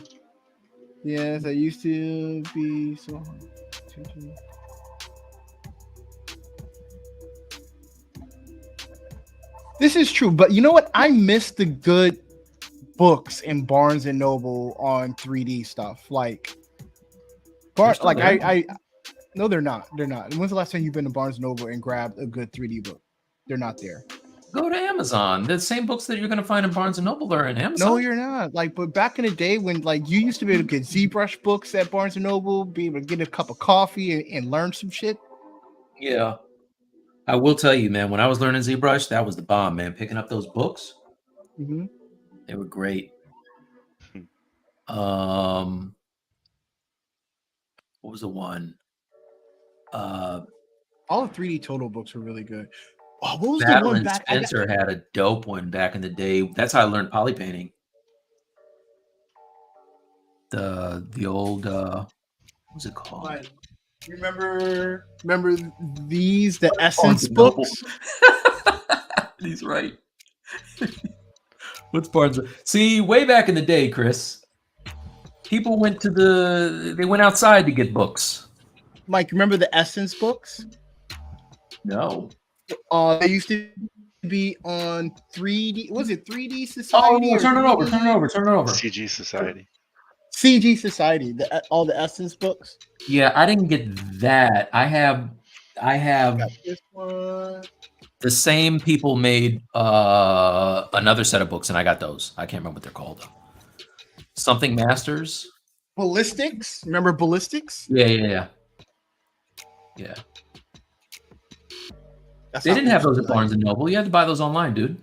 Yes, I used to be so. This is true, but you know what? I miss the good books in Barnes and Noble on 3D stuff. Like, I no, they're not. They're not. When's the last time you've been to Barnes and Noble and grabbed a good 3D book? They're not there. Go to Amazon. The same books that you're going to find in Barnes and Noble are in Amazon. No, you're not. Like, but back in the day when like you used to be able to get ZBrush books at Barnes and Noble, be able to get a cup of coffee and learn some shit. Yeah. I will tell you, man, when I was learning ZBrush, that was the bomb, man. Picking up those books, they were great. What was the one? All the 3D Total books were really good. Oh, what was Battle the one and back? Spencer had a dope one back in the day. That's how I learned poly painting. The old what was it called? Like, remember these, the Essence books? He's right. What's Barnes? See, way back in the day, Chris, people went outside to get books. Mike, remember the Essence books? No. They used to be on 3D. Was it 3D Society? Oh, turn it over. CG Society. CG Society. All the Essence books. Yeah, I didn't get that. I have Got this one. the same people made another set of books, and I got those. I can't remember what they're called. Something Masters. Ballistics. Remember Ballistics? Yeah. They didn't have those at Barnes and Noble. You had to buy those online, dude.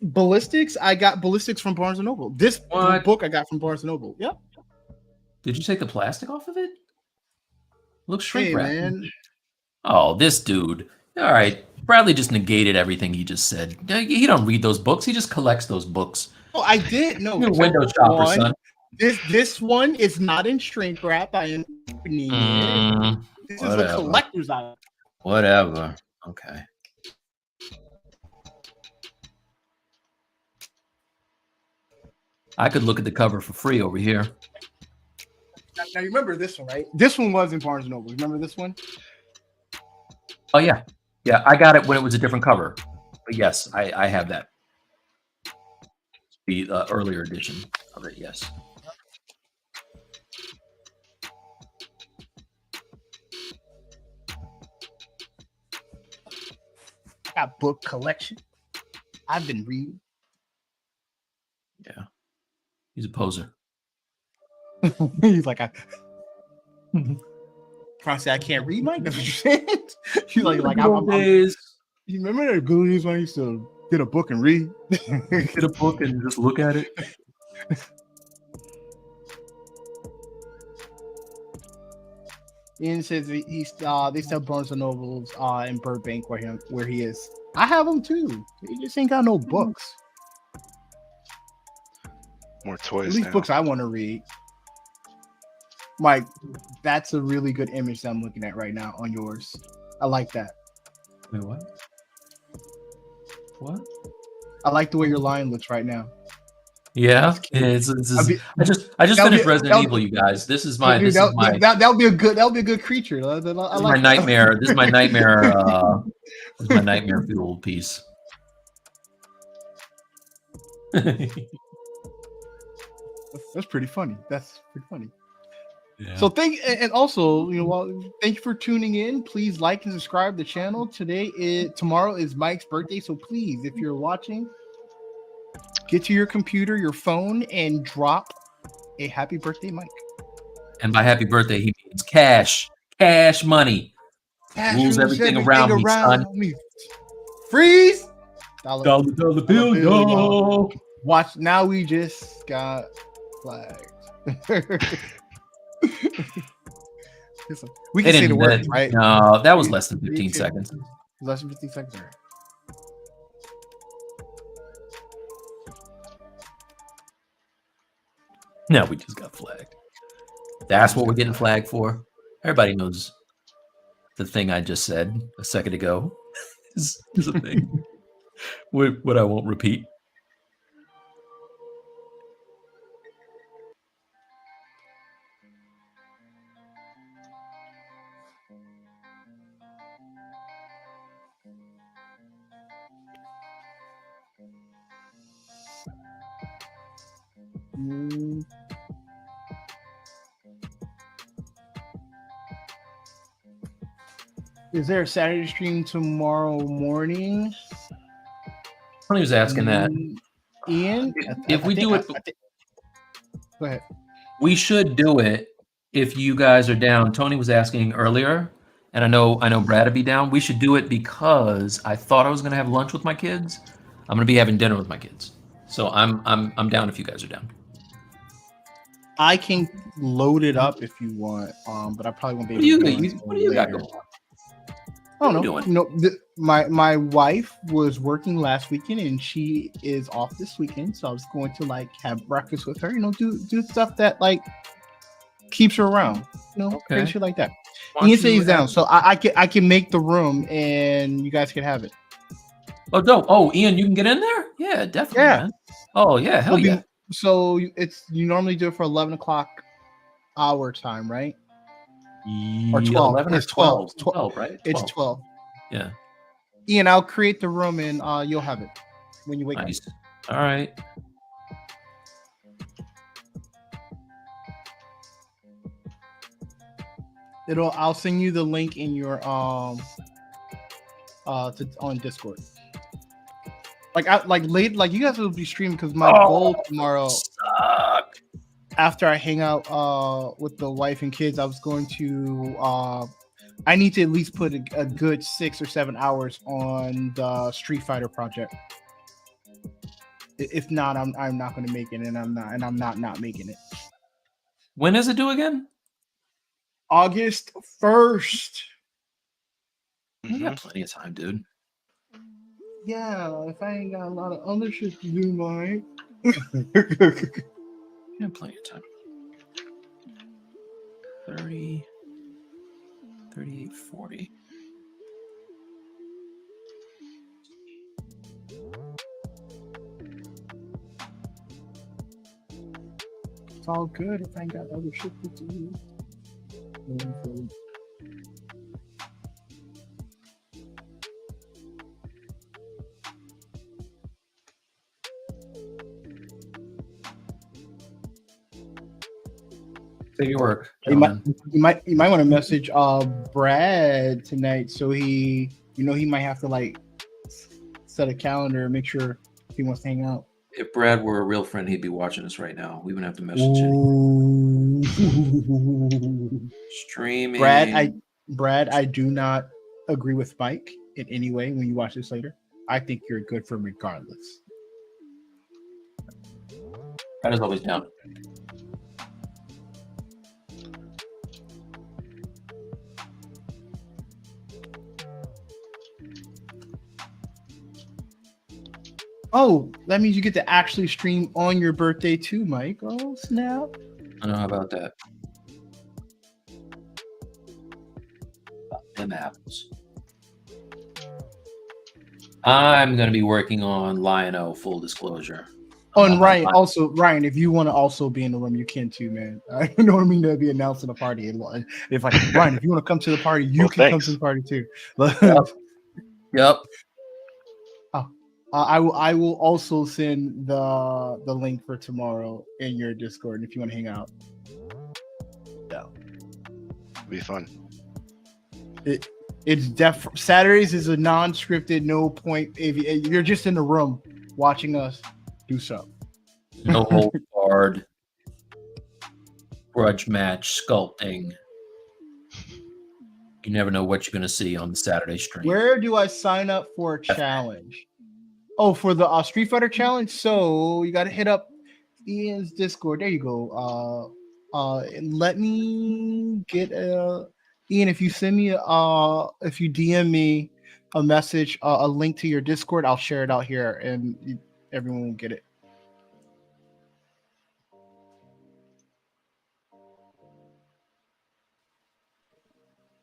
Ballistics. I got Ballistics from Barnes and Noble. This book I got from Barnes and Noble. Yep. Did you take the plastic off of it? Looks shrink wrapped. Man. Oh, this dude. All right. Bradley just negated everything he just said. He don't read those books. He just collects those books. Oh, I did. No. You're a window shopper, son. This one is not in shrink wrap. I am opening it. This is a collector's item. Whatever. Okay. I could look at the cover for free over here. Now you remember this one, right? This one was in Barnes and Noble. Remember this one? Oh yeah. I got it when it was a different cover. But yes, I have that. The earlier edition of it. Yes. I got book collection. I've been reading. Yeah. He's a poser. He's like, I can't read, Mike. That's what you said. He's like I'm days. You remember the good days when I used to get a book and read? Get a book and just look at it. Ian says they sell Barnes and Nobles in Burbank where he is. I have them too. He just ain't got no books. More toys. At least now. books I want to read. Mike, that's a really good image that I'm looking at right now on yours. I like that. Wait, what? What? I like the way your line looks right now. Yeah, I just finished Resident Evil, you guys. This is my that'll be a good creature. This is my nightmare. This is my nightmare. This is my nightmare fuel piece. That's pretty funny. That's pretty funny. Yeah. So thank you for tuning in. Please like and subscribe to the channel. Tomorrow is Mike's birthday, so please, if you're watching, get to your computer, your phone, and drop a happy birthday, Mike. And by happy birthday, he means cash money. Rules everything around me, son. Freeze. Dollar bill, yo. Watch, now we just got flagged. We can say the word, right? No, that was less than 15 seconds. Less than 15 seconds. No, we just got flagged. That's what we're getting flagged for. Everybody knows the thing I just said a second ago is a thing. What I won't repeat. Is there a Saturday stream tomorrow morning? Tony was asking that. Ian, if we do it, go ahead. We should do it if you guys are down. Tony was asking earlier, and I know Brad would be down. We should do it because I thought I was going to have lunch with my kids. I'm going to be having dinner with my kids, so I'm down if you guys are down. I can load it up if you want, but I probably won't be able to. What do you got going on? I don't know. My wife was working last weekend and she is off this weekend, so I was going to have breakfast with her. Do stuff that keeps her around. Crazy shit like that. Ian stays down, so I can make the room and you guys can have it. Oh, dope. Oh, Ian, you can get in there? Yeah, definitely. Yeah. Man. Oh yeah, hell yeah. So you normally do it for 11 o'clock our time, right? Or 12. 11 it's 12. 12, right? 12. It's 12. Yeah. Ian, I'll create the room and you'll have it when you wake up. All right. I'll send you the link in your on Discord. You guys will be streaming because my goal tomorrow. After I hang out with the wife and kids, I was going to I need to at least put a good 6 or 7 hours on the Street Fighter project. If not, I'm not going to make it, and I'm not making it. When is it due again? August 1st. You got plenty of time, dude. Yeah, if I ain't got a lot of other shit to do, Mike. You have plenty of time. 30, 38, 40. It's all good if I ain't got other shit to do. Save your work. You might want to message Brad tonight, so he might have to set a calendar, make sure he wants to hang out. If Brad were a real friend, he'd be watching us right now. We wouldn't have to message him. Ooh. Streaming. Brad, I do not agree with Mike in any way when you watch this later. I think you're good for regardless. Brad is always down. Oh, that means you get to actually stream on your birthday too, Mike. Oh, snap. I don't know about that. About them apples. I'm going to be working on Lion-O, full disclosure. Oh, and Ryan, if you want to also be in the room, you can too, man. I don't mean to be announcing a party. If like Ryan, if you want to come to the party, you can come to the party too. Yep. I will also send the link for tomorrow in your Discord if you want to hang out. Yeah, It'll be fun. It's Saturdays is a non-scripted, no point. If you're just in the room watching us do so. No hold barred. Grudge match, sculpting. You never know what you're going to see on the Saturday stream. Where do I sign up for a challenge? Oh, for the Street Fighter challenge. So you got to hit up Ian's Discord. There you go. Let me get Ian. If you send me if you DM me a message, a link to your Discord, I'll share it out here, and everyone will get it.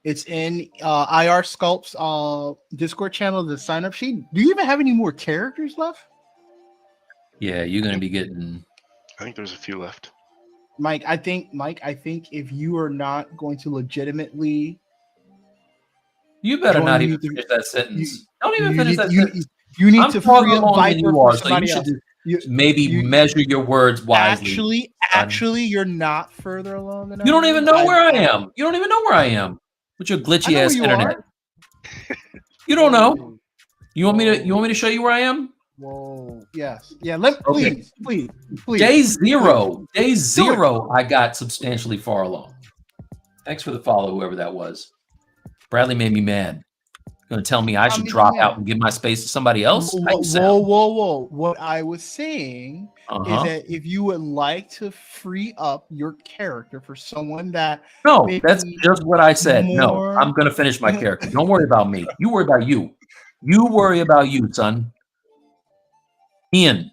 It's in IR Sculpt's Discord channel, the sign up sheet. Do you even have any more characters left? Yeah, you're going to be getting. I think there's a few left. Mike, I think if you are not going to legitimately, You better not even finish that sentence. Don't even finish that sentence. You need to free up Viper for somebody else. Maybe measure your words wisely. Actually, you're not further along than you don't even know where I am. You don't even know where I am with your glitchy ass internet. You don't know. You want me to show you where I am? Whoa. Yes. Yeah. Please. Day zero. I got substantially far along. Thanks for the follow, whoever that was. Bradley made me mad. Going to tell me I should drop out and give my space to somebody else? Whoa. What I was saying is that if you would like to free up your character for someone that... No, that's just what I said. No, I'm going to finish my character. Don't worry about me. You worry about you. You worry about you, son. Ian,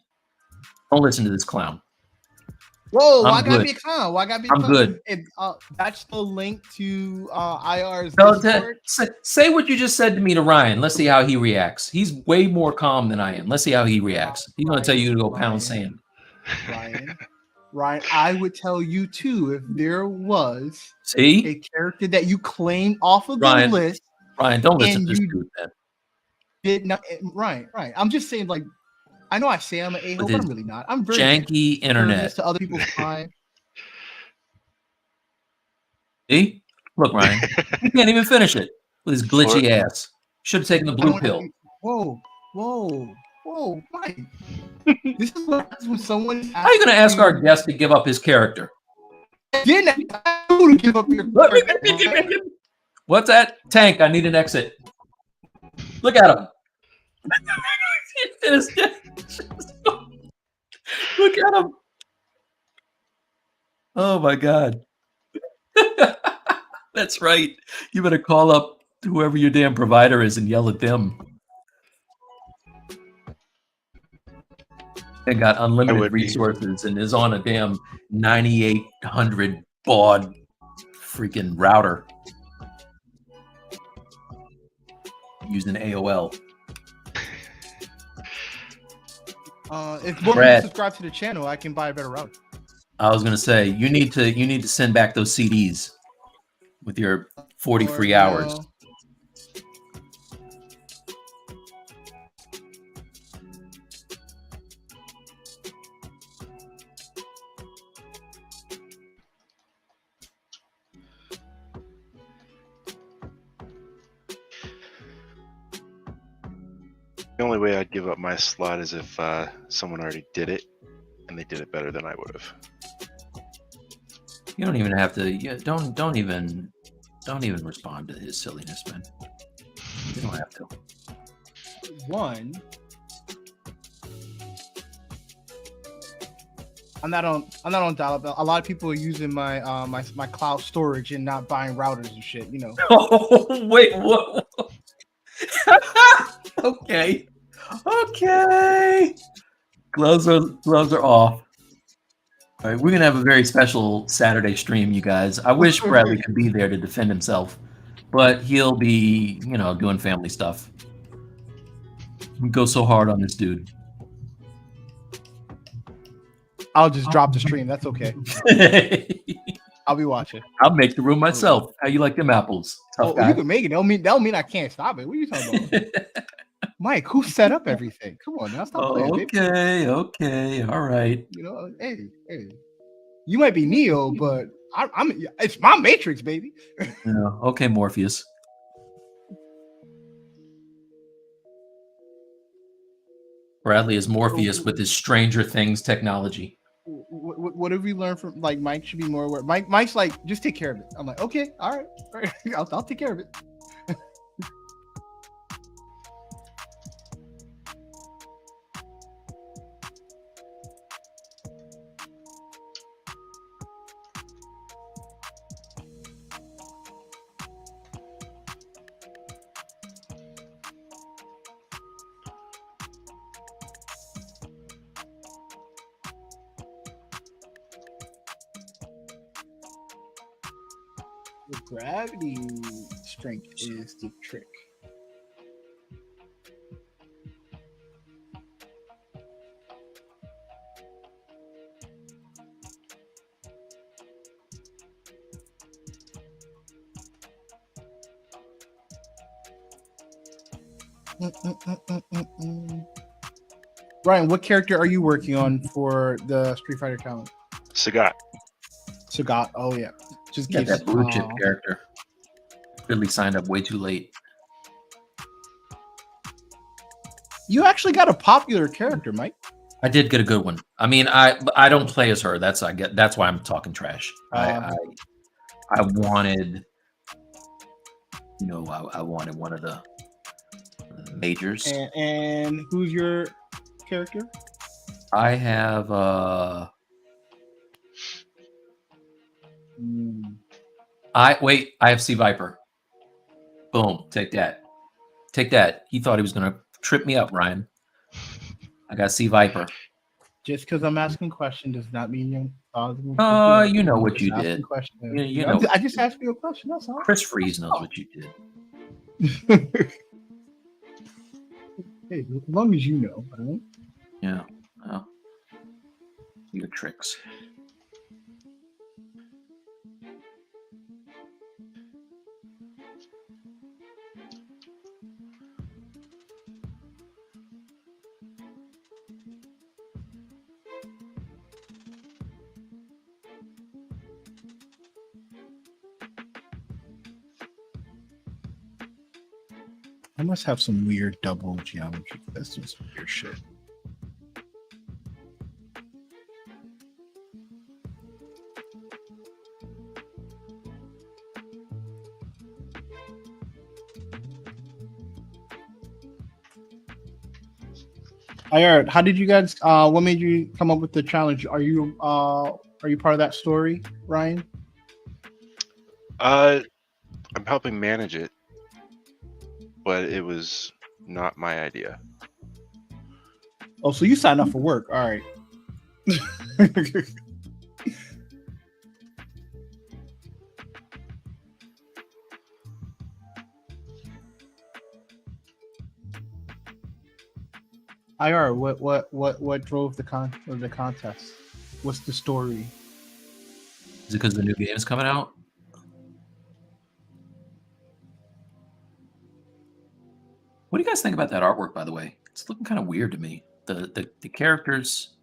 don't listen to this clown. Whoa, why gotta be a clown? Why gotta be a clown? I'm good. That's the link to IR's Discord. Say what you just said to me to Ryan. Let's see how he reacts. He's way more calm than I am. Let's see how he reacts. He's going to tell you to go pound sand. Ryan, I would tell you too if there was a character that you claimed off of the list. Ryan, don't listen to this dude, man. Did not, right. I'm just saying, like, I know I say I'm an a-hole, but I'm really not. I'm very janky internet to other people's time. See? Look, Ryan, he can't even finish it with his glitchy ass. Should have taken the blue pill. Whoa, Mike. This is what happens when someone. How are you going to ask our guest to give up his character? Didn't to give up your character. What's that? Tank, I need an exit. Look at him. Look at him. Oh my God. That's right. You better call up whoever your damn provider is and yell at them. They got unlimited resources and is on a damn 9800 baud freaking router using AOL. If more people subscribe to the channel, I can buy a better router. I was gonna say you need to send back those CDs with your 40 free hours. The only way I'd give up my slot is if someone already did it, and they did it better than I would have. You don't even have to. Don't even respond to his silliness, man. You don't have to. One, I'm not on dial-up. A lot of people are using my my cloud storage and not buying routers and shit. You know. Oh wait, what? Okay. Gloves are off. All right, we're gonna have a very special Saturday stream, you guys. I wish Bradley could be there to defend himself, but he'll be, doing family stuff. We go so hard on this dude. I'll just drop the stream. That's okay. I'll be watching. I'll make the room myself. How you like them apples? Tough guy. You can make it. That'll mean I can't stop it. What are you talking about? Mike, who set up everything? Come on now, stop playing. Okay, all right. Hey, you might be Neo, but I'm. It's my Matrix, baby. Okay, Morpheus. Bradley is Morpheus with his Stranger Things technology. What have we learned from Mike? Should be more aware. Mike's like, just take care of it. I'm like, okay, all right. I'll take care of it. The gravity strength is the trick. Ryan, what character are you working on for the Street Fighter Challenge? Sagat. Oh yeah. Just get that blue chip character. Really signed up way too late. You actually got a popular character, Mike. I did get a good one. I mean, I don't play as her. That's why I'm talking trash. I wanted, I wanted one of the majors. And who's your character? I have I have C Viper. Boom, take that. He thought he was gonna trip me up, Ryan. I got C Viper. Just because I'm asking questions does not mean you're you know what you did. You know, I just asked you a question. That's all. Chris Freeze knows what you did. Hey, as long as you know, right? Yeah. Well, your tricks. I must have some weird double geometry. That's just weird shit. Alright, how did you guys? What made you come up with the challenge? Are you part of that story, Ryan? I'm helping manage it, but it was not my idea. Oh, so you signed up for work? All right. IR, what drove the contest? What's the story? Is it because the new game is coming out? What do you guys think about that artwork, by the way? It's looking kind of weird to me. The characters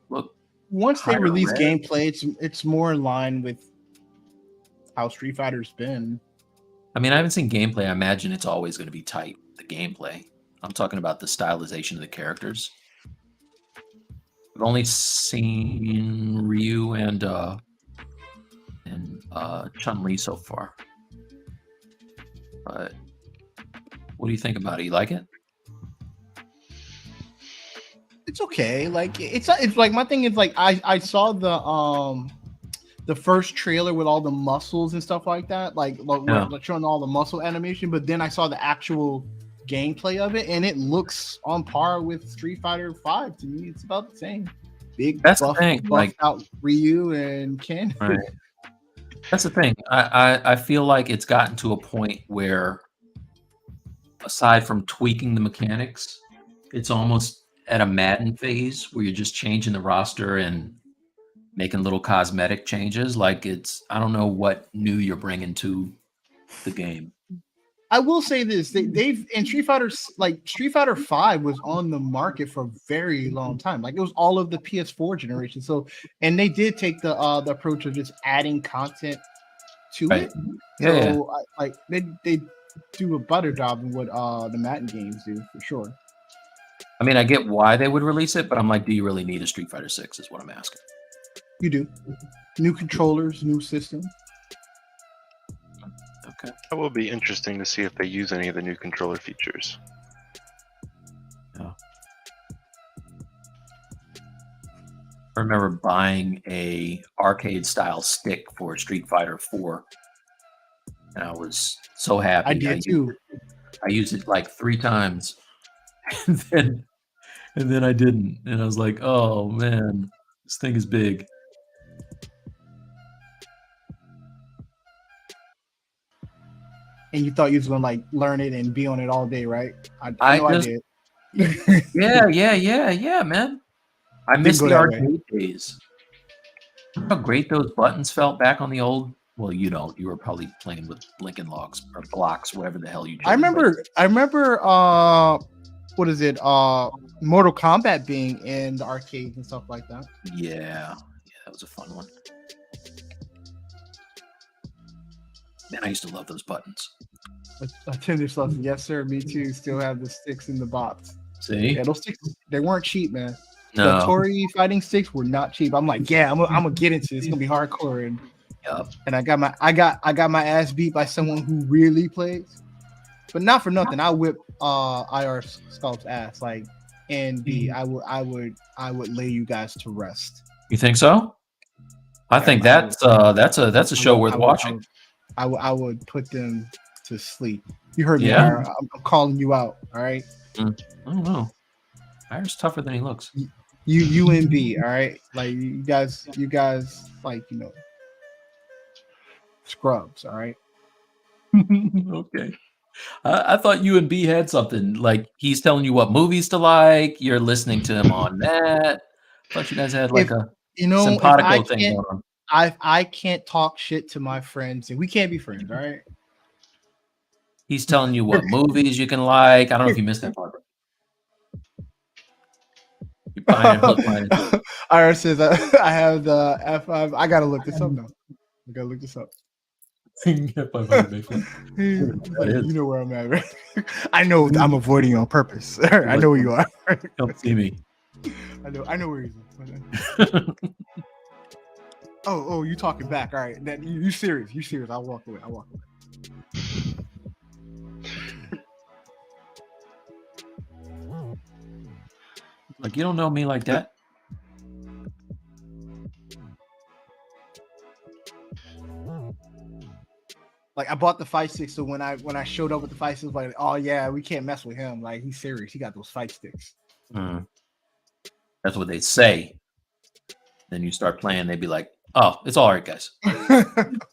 look. Once they release gameplay, it's more in line with how Street Fighter's been. I mean, I haven't seen gameplay. I imagine it's always going to be tight. the gameplay. I'm talking about the stylization of the characters. I've only seen Ryu and Chun-Li so far. But what do you think about it? You like it? It's okay. Like it's like my thing is like I saw the first trailer with all the muscles and stuff like that, like showing all the muscle animation, but then I saw the actual gameplay of it and it looks on par with Street Fighter 5 to me. It's about the same. Big That's buff, the thing, like out Ryu and Ken. Right. That's the thing. I feel like it's gotten to a point where, aside from tweaking the mechanics, it's almost at a Madden phase where you're just changing the roster and making little cosmetic changes. Like I don't know what new you're bringing to the game. I will say this: they've in Street Fighter 5 was on the market for a very long time. Like it was all of the PS4 generation. So, and they did take the approach of just adding content to it. Yeah, so they do a better job than what the Madden games do for sure. I mean, I get why they would release it, but I'm like, do you really need a Street Fighter 6 is what I'm asking. You do. New controllers, new system. Okay. That will be interesting to see if they use any of the new controller features. Yeah. I remember buying a arcade style stick for Street Fighter 4, and I was so happy. I did too. I used it like 3 times, and then I didn't, and I was like, "Oh man, this thing is big." And you thought you was gonna like learn it and be on it all day, right? I know I did. Yeah, man. I miss the arcade days. How great those buttons felt back on the old. Well, you don't. You were probably playing with blinking logs or blocks, whatever the hell you. I remember. What is it? Mortal Kombat being in the arcades and stuff like that. Yeah, that was a fun one. Man, I used to love those buttons. A tender sauce. Yes, sir. Me too. Still have the sticks in the box. See? Yeah, those sticks, they weren't cheap, man. No. The Torii fighting sticks were not cheap. I'm like, yeah, I'm gonna get into this. It's gonna be hardcore. And I got my ass beat by someone who really plays. But not for nothing. I whip IR Sculpt's ass. Like, and I would lay you guys to rest. You think so? I think that's a show worth watching. I would put them to sleep. You heard me. Yeah. I'm calling you out. All right. I don't know. Ir's tougher than he looks. You UNB. All right. Like you guys like scrubs. All right. Okay. I thought you and B had something like he's telling you what movies to like. You're listening to him on that. I thought you guys had like a simpatico thing going on. I can't talk shit to my friends, and we can't be friends, all right? He's telling you what movies you can like. I don't know if you missed that part. You're buying hook, line, and Ira says I have the F5. I gotta look this up now. I gotta look this up. You know where I'm at, right? I know I'm avoiding you on purpose. I know where you are. Don't see me. I know where he's at. Oh, you talking back. All right. You serious. I'll walk away. Like, you don't know me like that. Like, I bought the fight stick, so when I showed up with the fight sticks, like, oh yeah, we can't mess with him. Like, he's serious. He got those fight sticks. That's what they say. Then you start playing, they'd be like, "Oh, it's all right, guys." It's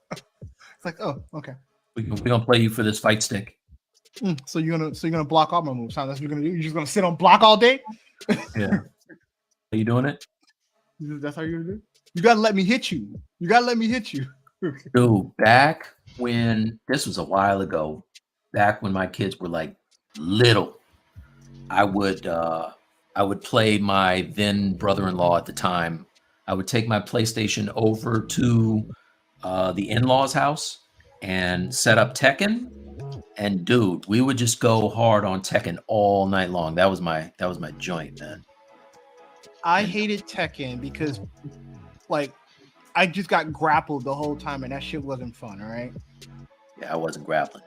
like, oh, okay. We're gonna play you for this fight stick. So you're gonna block all my moves? Huh? That's what you're gonna do? You're just gonna sit on block all day? Yeah. Are you doing it? That's how you're gonna do? You gotta let me hit you. Dude, back when this was a while ago, back when my kids were like little, I would play my then brother-in-law at the time. I would take my PlayStation over to the in-laws' house and set up Tekken, And dude, we would just go hard on Tekken all night long. That was my joint, man. I hated Tekken because, like, I just got grappled the whole time, and that shit wasn't fun. All right. Yeah, I wasn't grappling.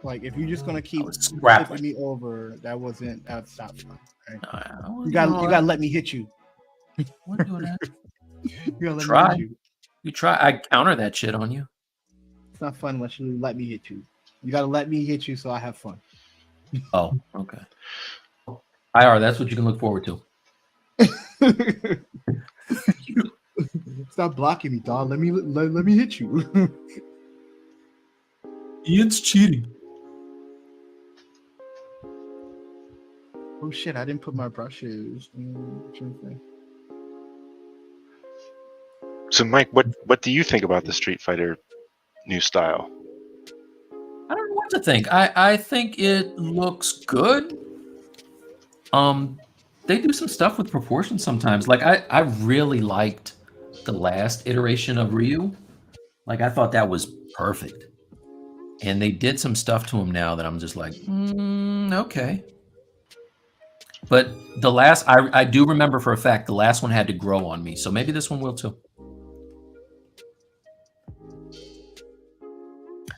Like, if you're just gonna keep grappling flipping me over, that's not fun. Right? No, You gotta let me hit you. What doing that? You gotta let Try. me hit you. You try. I counter that shit on you. It's not fun unless you let me hit you. You gotta let me hit you so I have fun. Oh, okay. IR, that's what you can look forward to. Stop blocking me, dog. Let me hit you. Ian's cheating. Oh shit! I didn't put my brushes. So, Mike, what do you think about the Street Fighter new style? I don't know what to think. I think it looks good. They do some stuff with proportions sometimes. Like I really liked the last iteration of Ryu. Like I thought that was perfect. And they did some stuff to him now that I'm just like, okay. But the last, I do remember for a fact, the last one had to grow on me. So maybe this one will too.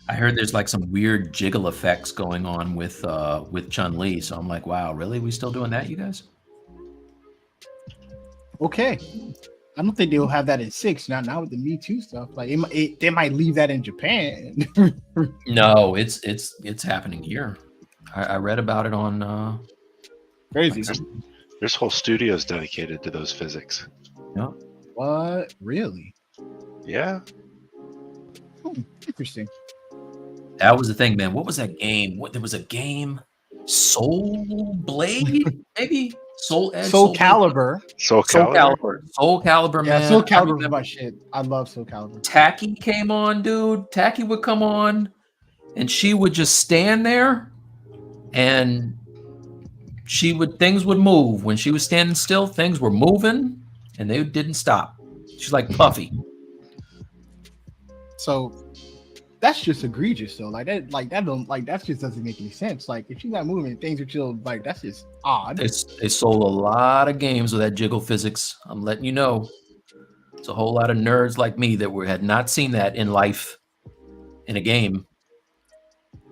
I heard there's like some weird jiggle effects going on with Chun-Li. So I'm like, wow, really? We still doing that, you guys? Okay. I don't think they'll have that in 6 now with the Me Too stuff. Like they might leave that in Japan. No, it's happening here. I read about it on Crazy. There's whole studios dedicated to those physics. Yeah. What? Really? Yeah. Interesting. That was the thing, man. What was that game? There was a game, Soul Blade, maybe Soul Edge, Soul Calibur. Soul Calibur. Soul Calibur, man. Yeah, Soul Calibur was my shit. I love Soul Calibur. Tacky came on, dude. Tacky would come on, and she would just stand there, and things would move. When she was standing still, things were moving, and they didn't stop. She's like Puffy. So that's just egregious, though. That just doesn't make any sense. Like if she's not moving, things are chill. Like that's just odd. They sold a lot of games with that jiggle physics. I'm letting you know. It's a whole lot of nerds like me that had not seen that in life in a game.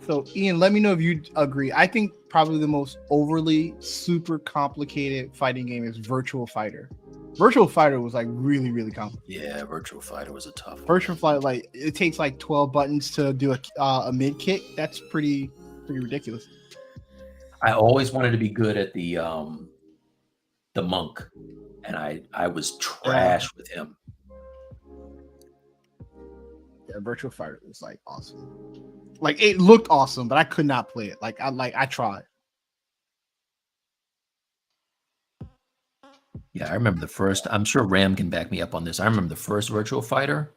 So Ian, let me know if you agree. I think probably the most overly super complicated fighting game is Virtual Fighter. Virtual Fighter was like really, really complicated. Yeah, Virtual Fighter was a tough one. Virtual Fighter, like it takes like 12 buttons to do a mid kick. That's pretty ridiculous. I always wanted to be good at the monk, and I was trash with him. Yeah, Virtual Fighter was like awesome. Like it looked awesome, but I could not play it. I tried. Yeah, I remember the first. I'm sure Ram can back me up on this. I remember the first Virtual Fighter.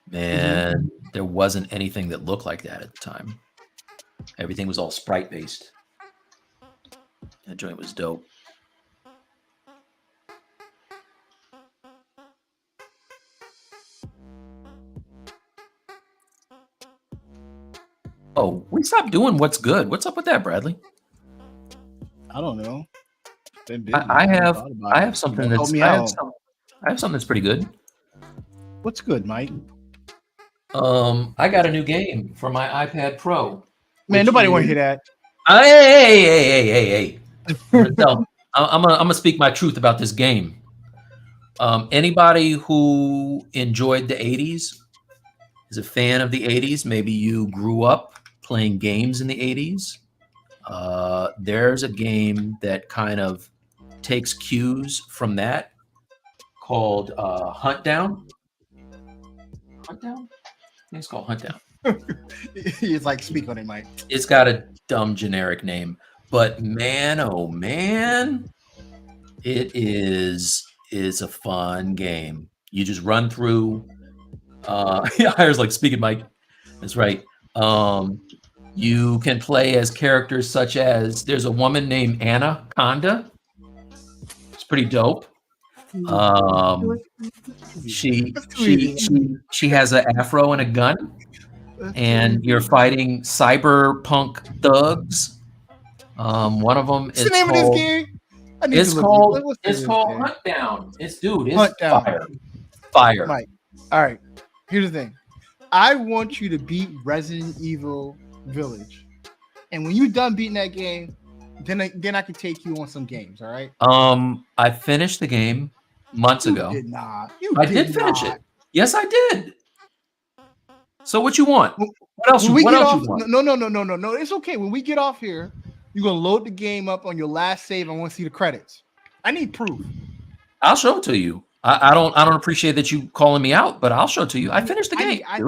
Man, there wasn't anything that looked like that at the time. Everything was all sprite based. That joint was dope. Oh, we stopped doing what's good. What's up with that, Bradley? I don't know. I have something that's pretty good. What's good, Mike? I got a new game for my iPad Pro. Man, nobody want to hear that. Hey. No, I'm gonna speak my truth about this game. Anybody who enjoyed the 80s, is a fan of the 80s, maybe you grew up playing games in the 80s. There's a game that kind of takes cues from that called Hunt Down. Hunt Down? I think it's called Hunt Down. He's like, speak on it, Mike. It's got a dumb generic name, but man, oh man, it is a fun game. You just run through. Yeah, I was like, speaking, Mike. That's right. You can play as characters such as there's a woman named Anaconda. It's pretty dope. She has an afro and a gun. and you're fighting cyberpunk thugs. One of them What's is the name of this game? It's called Hunt Down. It's Hunt Down. Fire. Mike. All right. Here's the thing. I want you to beat Resident Evil Village, and when you're done beating that game, then I can take you on some games. All right. I finished the game months ago. Did not. I did finish it. Yes, I did. So what you want? What else? What else you want? No. It's okay. When we get off here, you're gonna load the game up on your last save. I want to see the credits. I need proof. I'll show it to you. I don't appreciate that you calling me out, but I'll show it to you. I finished the game. I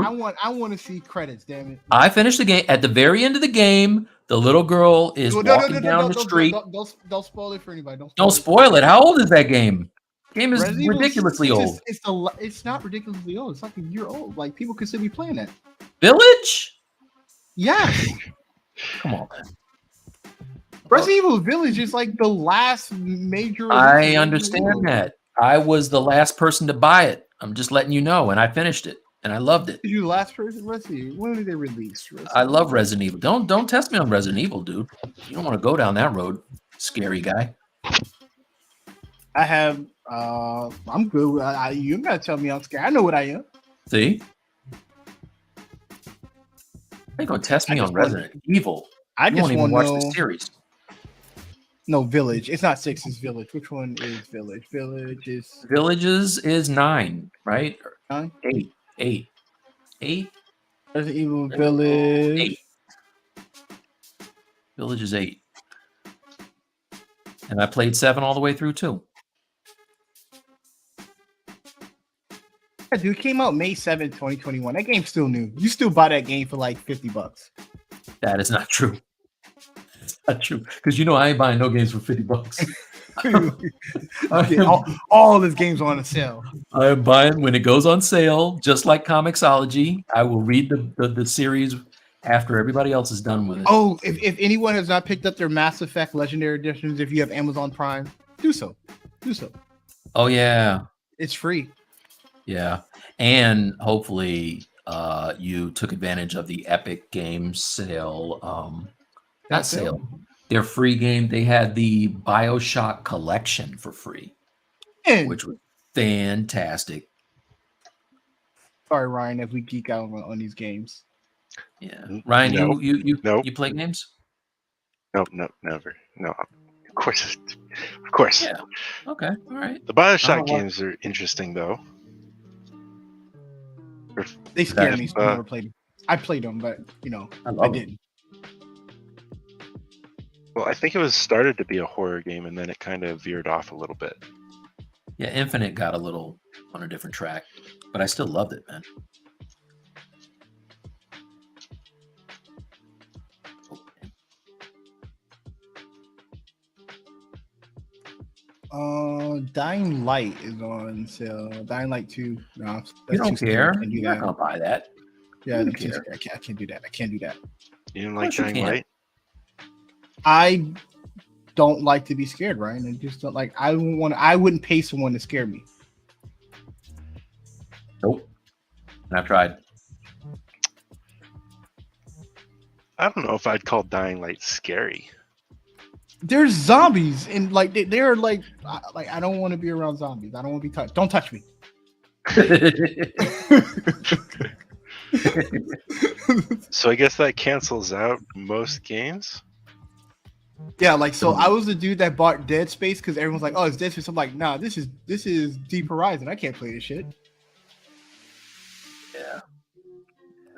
want to see credits. Damn it! I finished the game. At the very end of the game, the little girl is walking down the street. Don't spoil it for anybody. Don't spoil it. How old is that game? Game is ridiculously old. It's not ridiculously old. It's like a year old. Like people could still be playing that. Village? Yes. Come on, man. Resident Evil Village is like the last major. I understand that. I was the last person to buy it. I'm just letting you know, and I finished it, and I loved it. You the last person? Let's see. When did they release? I love Resident Evil. Don't test me on Resident Evil, dude. You don't want to go down that road, scary guy. I have. I'm good. You gotta tell me I'm scared. I know what I am. See? You're gonna test me on Resident Evil. I just want to watch the series. No, Village. It's not 6. It's Village. Which one is Village? Villages is 9, right? 9? 8. Resident Evil Village. 8. Village is 8. And I played 7 all the way through too. Yeah, dude, it came out May 7th, 2021. That game's still new. You still buy that game for like $50. That is not true. It's not true. Because you know I ain't buying no games for $50. all his games are on a sale. I am buying when it goes on sale, just like Comixology. I will read the series after everybody else is done with it. Oh, if anyone has not picked up their Mass Effect Legendary Editions, if you have Amazon Prime, do so. Oh yeah. It's free. Yeah. And hopefully you took advantage of the Epic Games sale. Not sale. Their free game. They had the Bioshock collection for free, which was fantastic. Sorry, Ryan, as we geek out on these games. Yeah, Ryan, you play games? No, never. No, of course. Yeah. Okay. All right. The Bioshock games are interesting, though. They scare me. So I never played them. I played them, but I didn't. Well, I think it was started to be a horror game, and then it kind of veered off a little bit. Yeah, Infinite got a little on a different track, but I still loved it, man. Dying Light is on sale. Dying Light 2. No, you don't care. You're not gonna buy that. Yeah, I can't do that. I can't do that. You don't like Dying Light? I don't like to be scared, Ryan. I just don't like. I wouldn't pay someone to scare me. Nope. And I've tried. I don't know if I'd call Dying Light scary. There's zombies and like they're like I don't want to be around zombies. I don't want to be touched. Don't touch me. So I guess that cancels out most games. Yeah, like so I was the dude that bought Dead Space because everyone's like, "Oh, it's Dead Space." I'm like, "Nah, this is Deep Horizon. I can't play this shit." Yeah.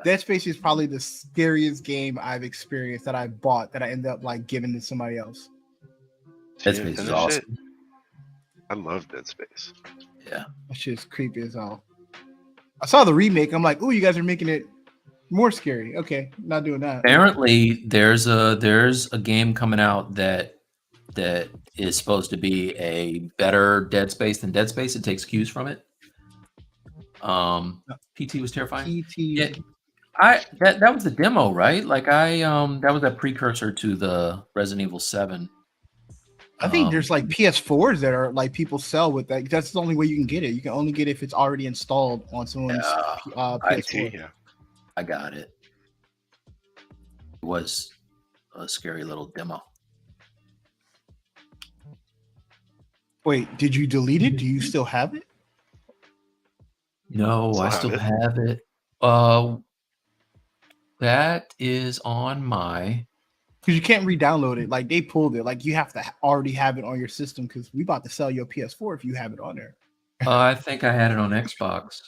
Dead Space is probably the scariest game I've experienced that I bought that I ended up like giving to somebody else. Dead Space is awesome. I love Dead Space. Yeah. That shit's creepy as hell. I saw the remake. I'm like, "Oh, you guys are making it more scary." Okay, not doing that. Apparently, there's a game coming out that is supposed to be a better Dead Space than Dead Space. It takes cues from it. PT was terrifying. PT. Yeah, that was the demo, right? Like that was a precursor to the Resident Evil 7. I think there's like PS4s that are like people sell with that. That's the only way you can get it. You can only get it if it's already installed on someone's PS4. Yeah. I got it. was a scary little demo. Wait, did you delete it? Do you still have it? No, I still have it. That is on my. Because you can't re-download it. Like they pulled it. Like you have to already have it on your system because we about to sell your PS4 if you have it on there. I think I had it on Xbox.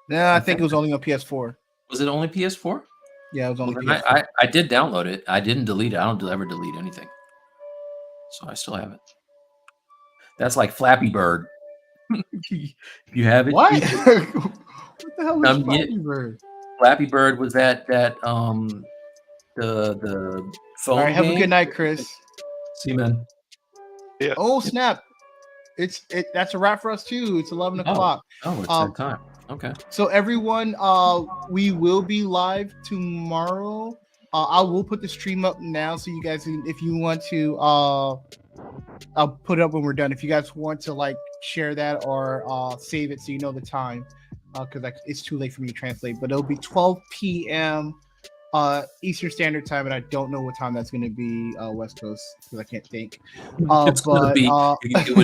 No, I think it was only on PS4. Was it only PS4? Yeah, it was only Well, PS4. I did download it. I didn't delete it. I don't ever delete anything. So I still have it. That's like Flappy Bird. If you have it. What? What the hell is Flappy Bird? Flappy Bird was that the phone. All right, have game. a good night, Chris. See you, man. Yeah. Oh snap! That's a wrap for us too. It's 11 o'clock. Oh, it's that time. Okay. So everyone, we will be live tomorrow. I will put the stream up now, so you guys, if you want to, I'll put it up when we're done. If you guys want to like share that or save it so you know the time, because it's too late for me to translate. But it'll be 12 p.m. Eastern Standard Time, and I don't know what time that's going to be West Coast because I can't think. It's gonna be. It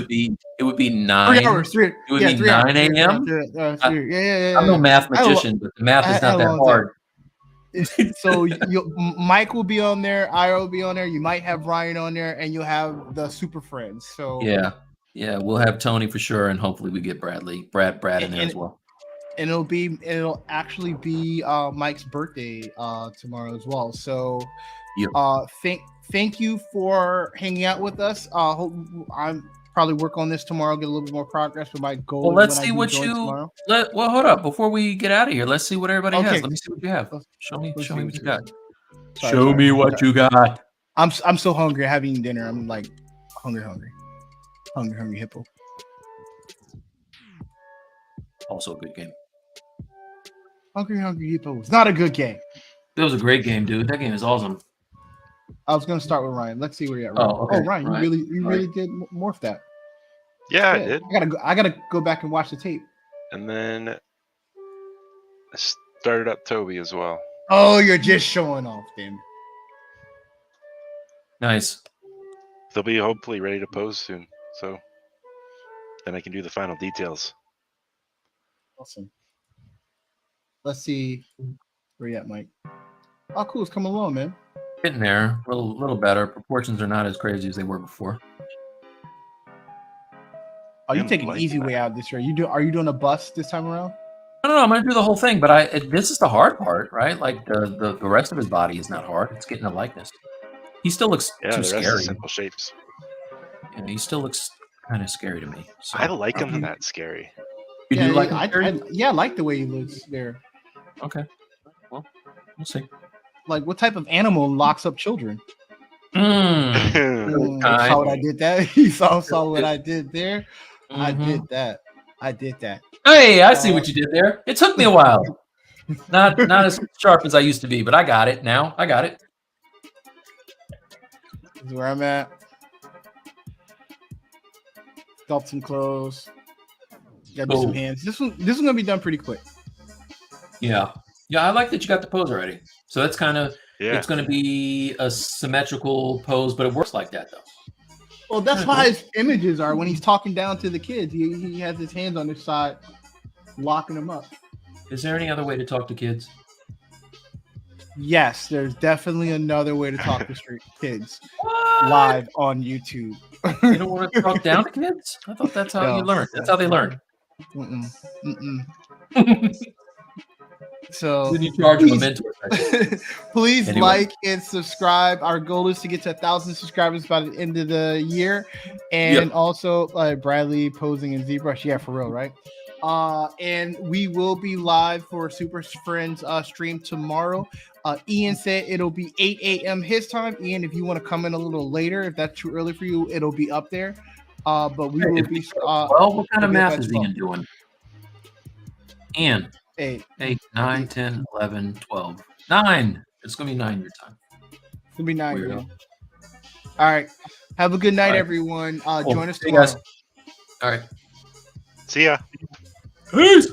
would be 9. 3 hours. It would be 9 a.m. Yeah. I'm no mathematician, but the math is not that hard. So Mike will be on there, I will be on there, you might have Ryan on there, and you'll have the Super Friends. So yeah, we'll have Tony for sure, and hopefully we get Brad in there as well. And it'll actually be Mike's birthday tomorrow as well. So thank you for hanging out with us. Hope I'm probably work on this tomorrow, get a little bit more progress with my goal. Well, let's see what well, hold up before we get out of here. Let's see what everybody has. Let me see what you have. Show me what you got. Show me what you got. I'm so hungry. I haven't eaten dinner. I'm like hungry hippo. Also a good game. Hungry hippo. It's not a good game. It was a great game, dude. That game is awesome. I was gonna start with Ryan. Let's see where you're at. Ryan. Okay. Ryan, you really did morph that. Yeah, I did. I gotta go back and watch the tape. And then I started up Toby as well. Oh, you're just showing off, damn. Nice. They'll be hopefully ready to pose soon, so then I can do the final details. Awesome. Let's see where you at, Mike. Oh, cool. It's coming along, man. Getting there, a little better. Proportions are not as crazy as they were before. Oh, you taking the easy way out this year. Are you doing a bust this time around? No, I'm gonna do the whole thing, but this is the hard part, right? Like the rest of his body is not hard. It's getting a likeness. He still looks too scary. Simple shapes. Yeah, he still looks kind of scary to me. So. I like him that scary. You do like him? I like the way he looks there. Okay. Well, we'll see. Like, what type of animal locks up children? You saw what I did there? You saw what I did there? Mm-hmm. I did that. Hey, I see what you did there. It took me a while. Not as sharp as I used to be, but I got it now. I got it. This is where I'm at. Sculpt some clothes. Gotta do some hands. This one's gonna be done pretty quick. Yeah, I like that you got the pose already. So that's kind of it's going to be a symmetrical pose, but it works like that though. Well, that's how his images are when he's talking down to the kids. He has his hands on his side, locking them up. Is there any other way to talk to kids? Yes, there's definitely another way to talk to kids live on YouTube. You don't want to talk down to kids? I thought that's how you learn. That's how they learn. So then you charge them a mentor. Please like and subscribe. Our goal is to get to 1,000 subscribers by the end of the year. And also Bradley posing in ZBrush. Yeah, for real, right? And we will be live for Super Friends stream tomorrow. Ian said it'll be 8 a.m. his time. Ian, if you want to come in a little later, if that's too early for you, it'll be up there. But we will be. What kind of math is Ian doing? Ian. 8, 9, 10, 11, 12. 9. It's going to be 9 your time. It's going to be 9 your time. All right. Have a good night, everyone. Join us tomorrow. All right. See ya. Peace.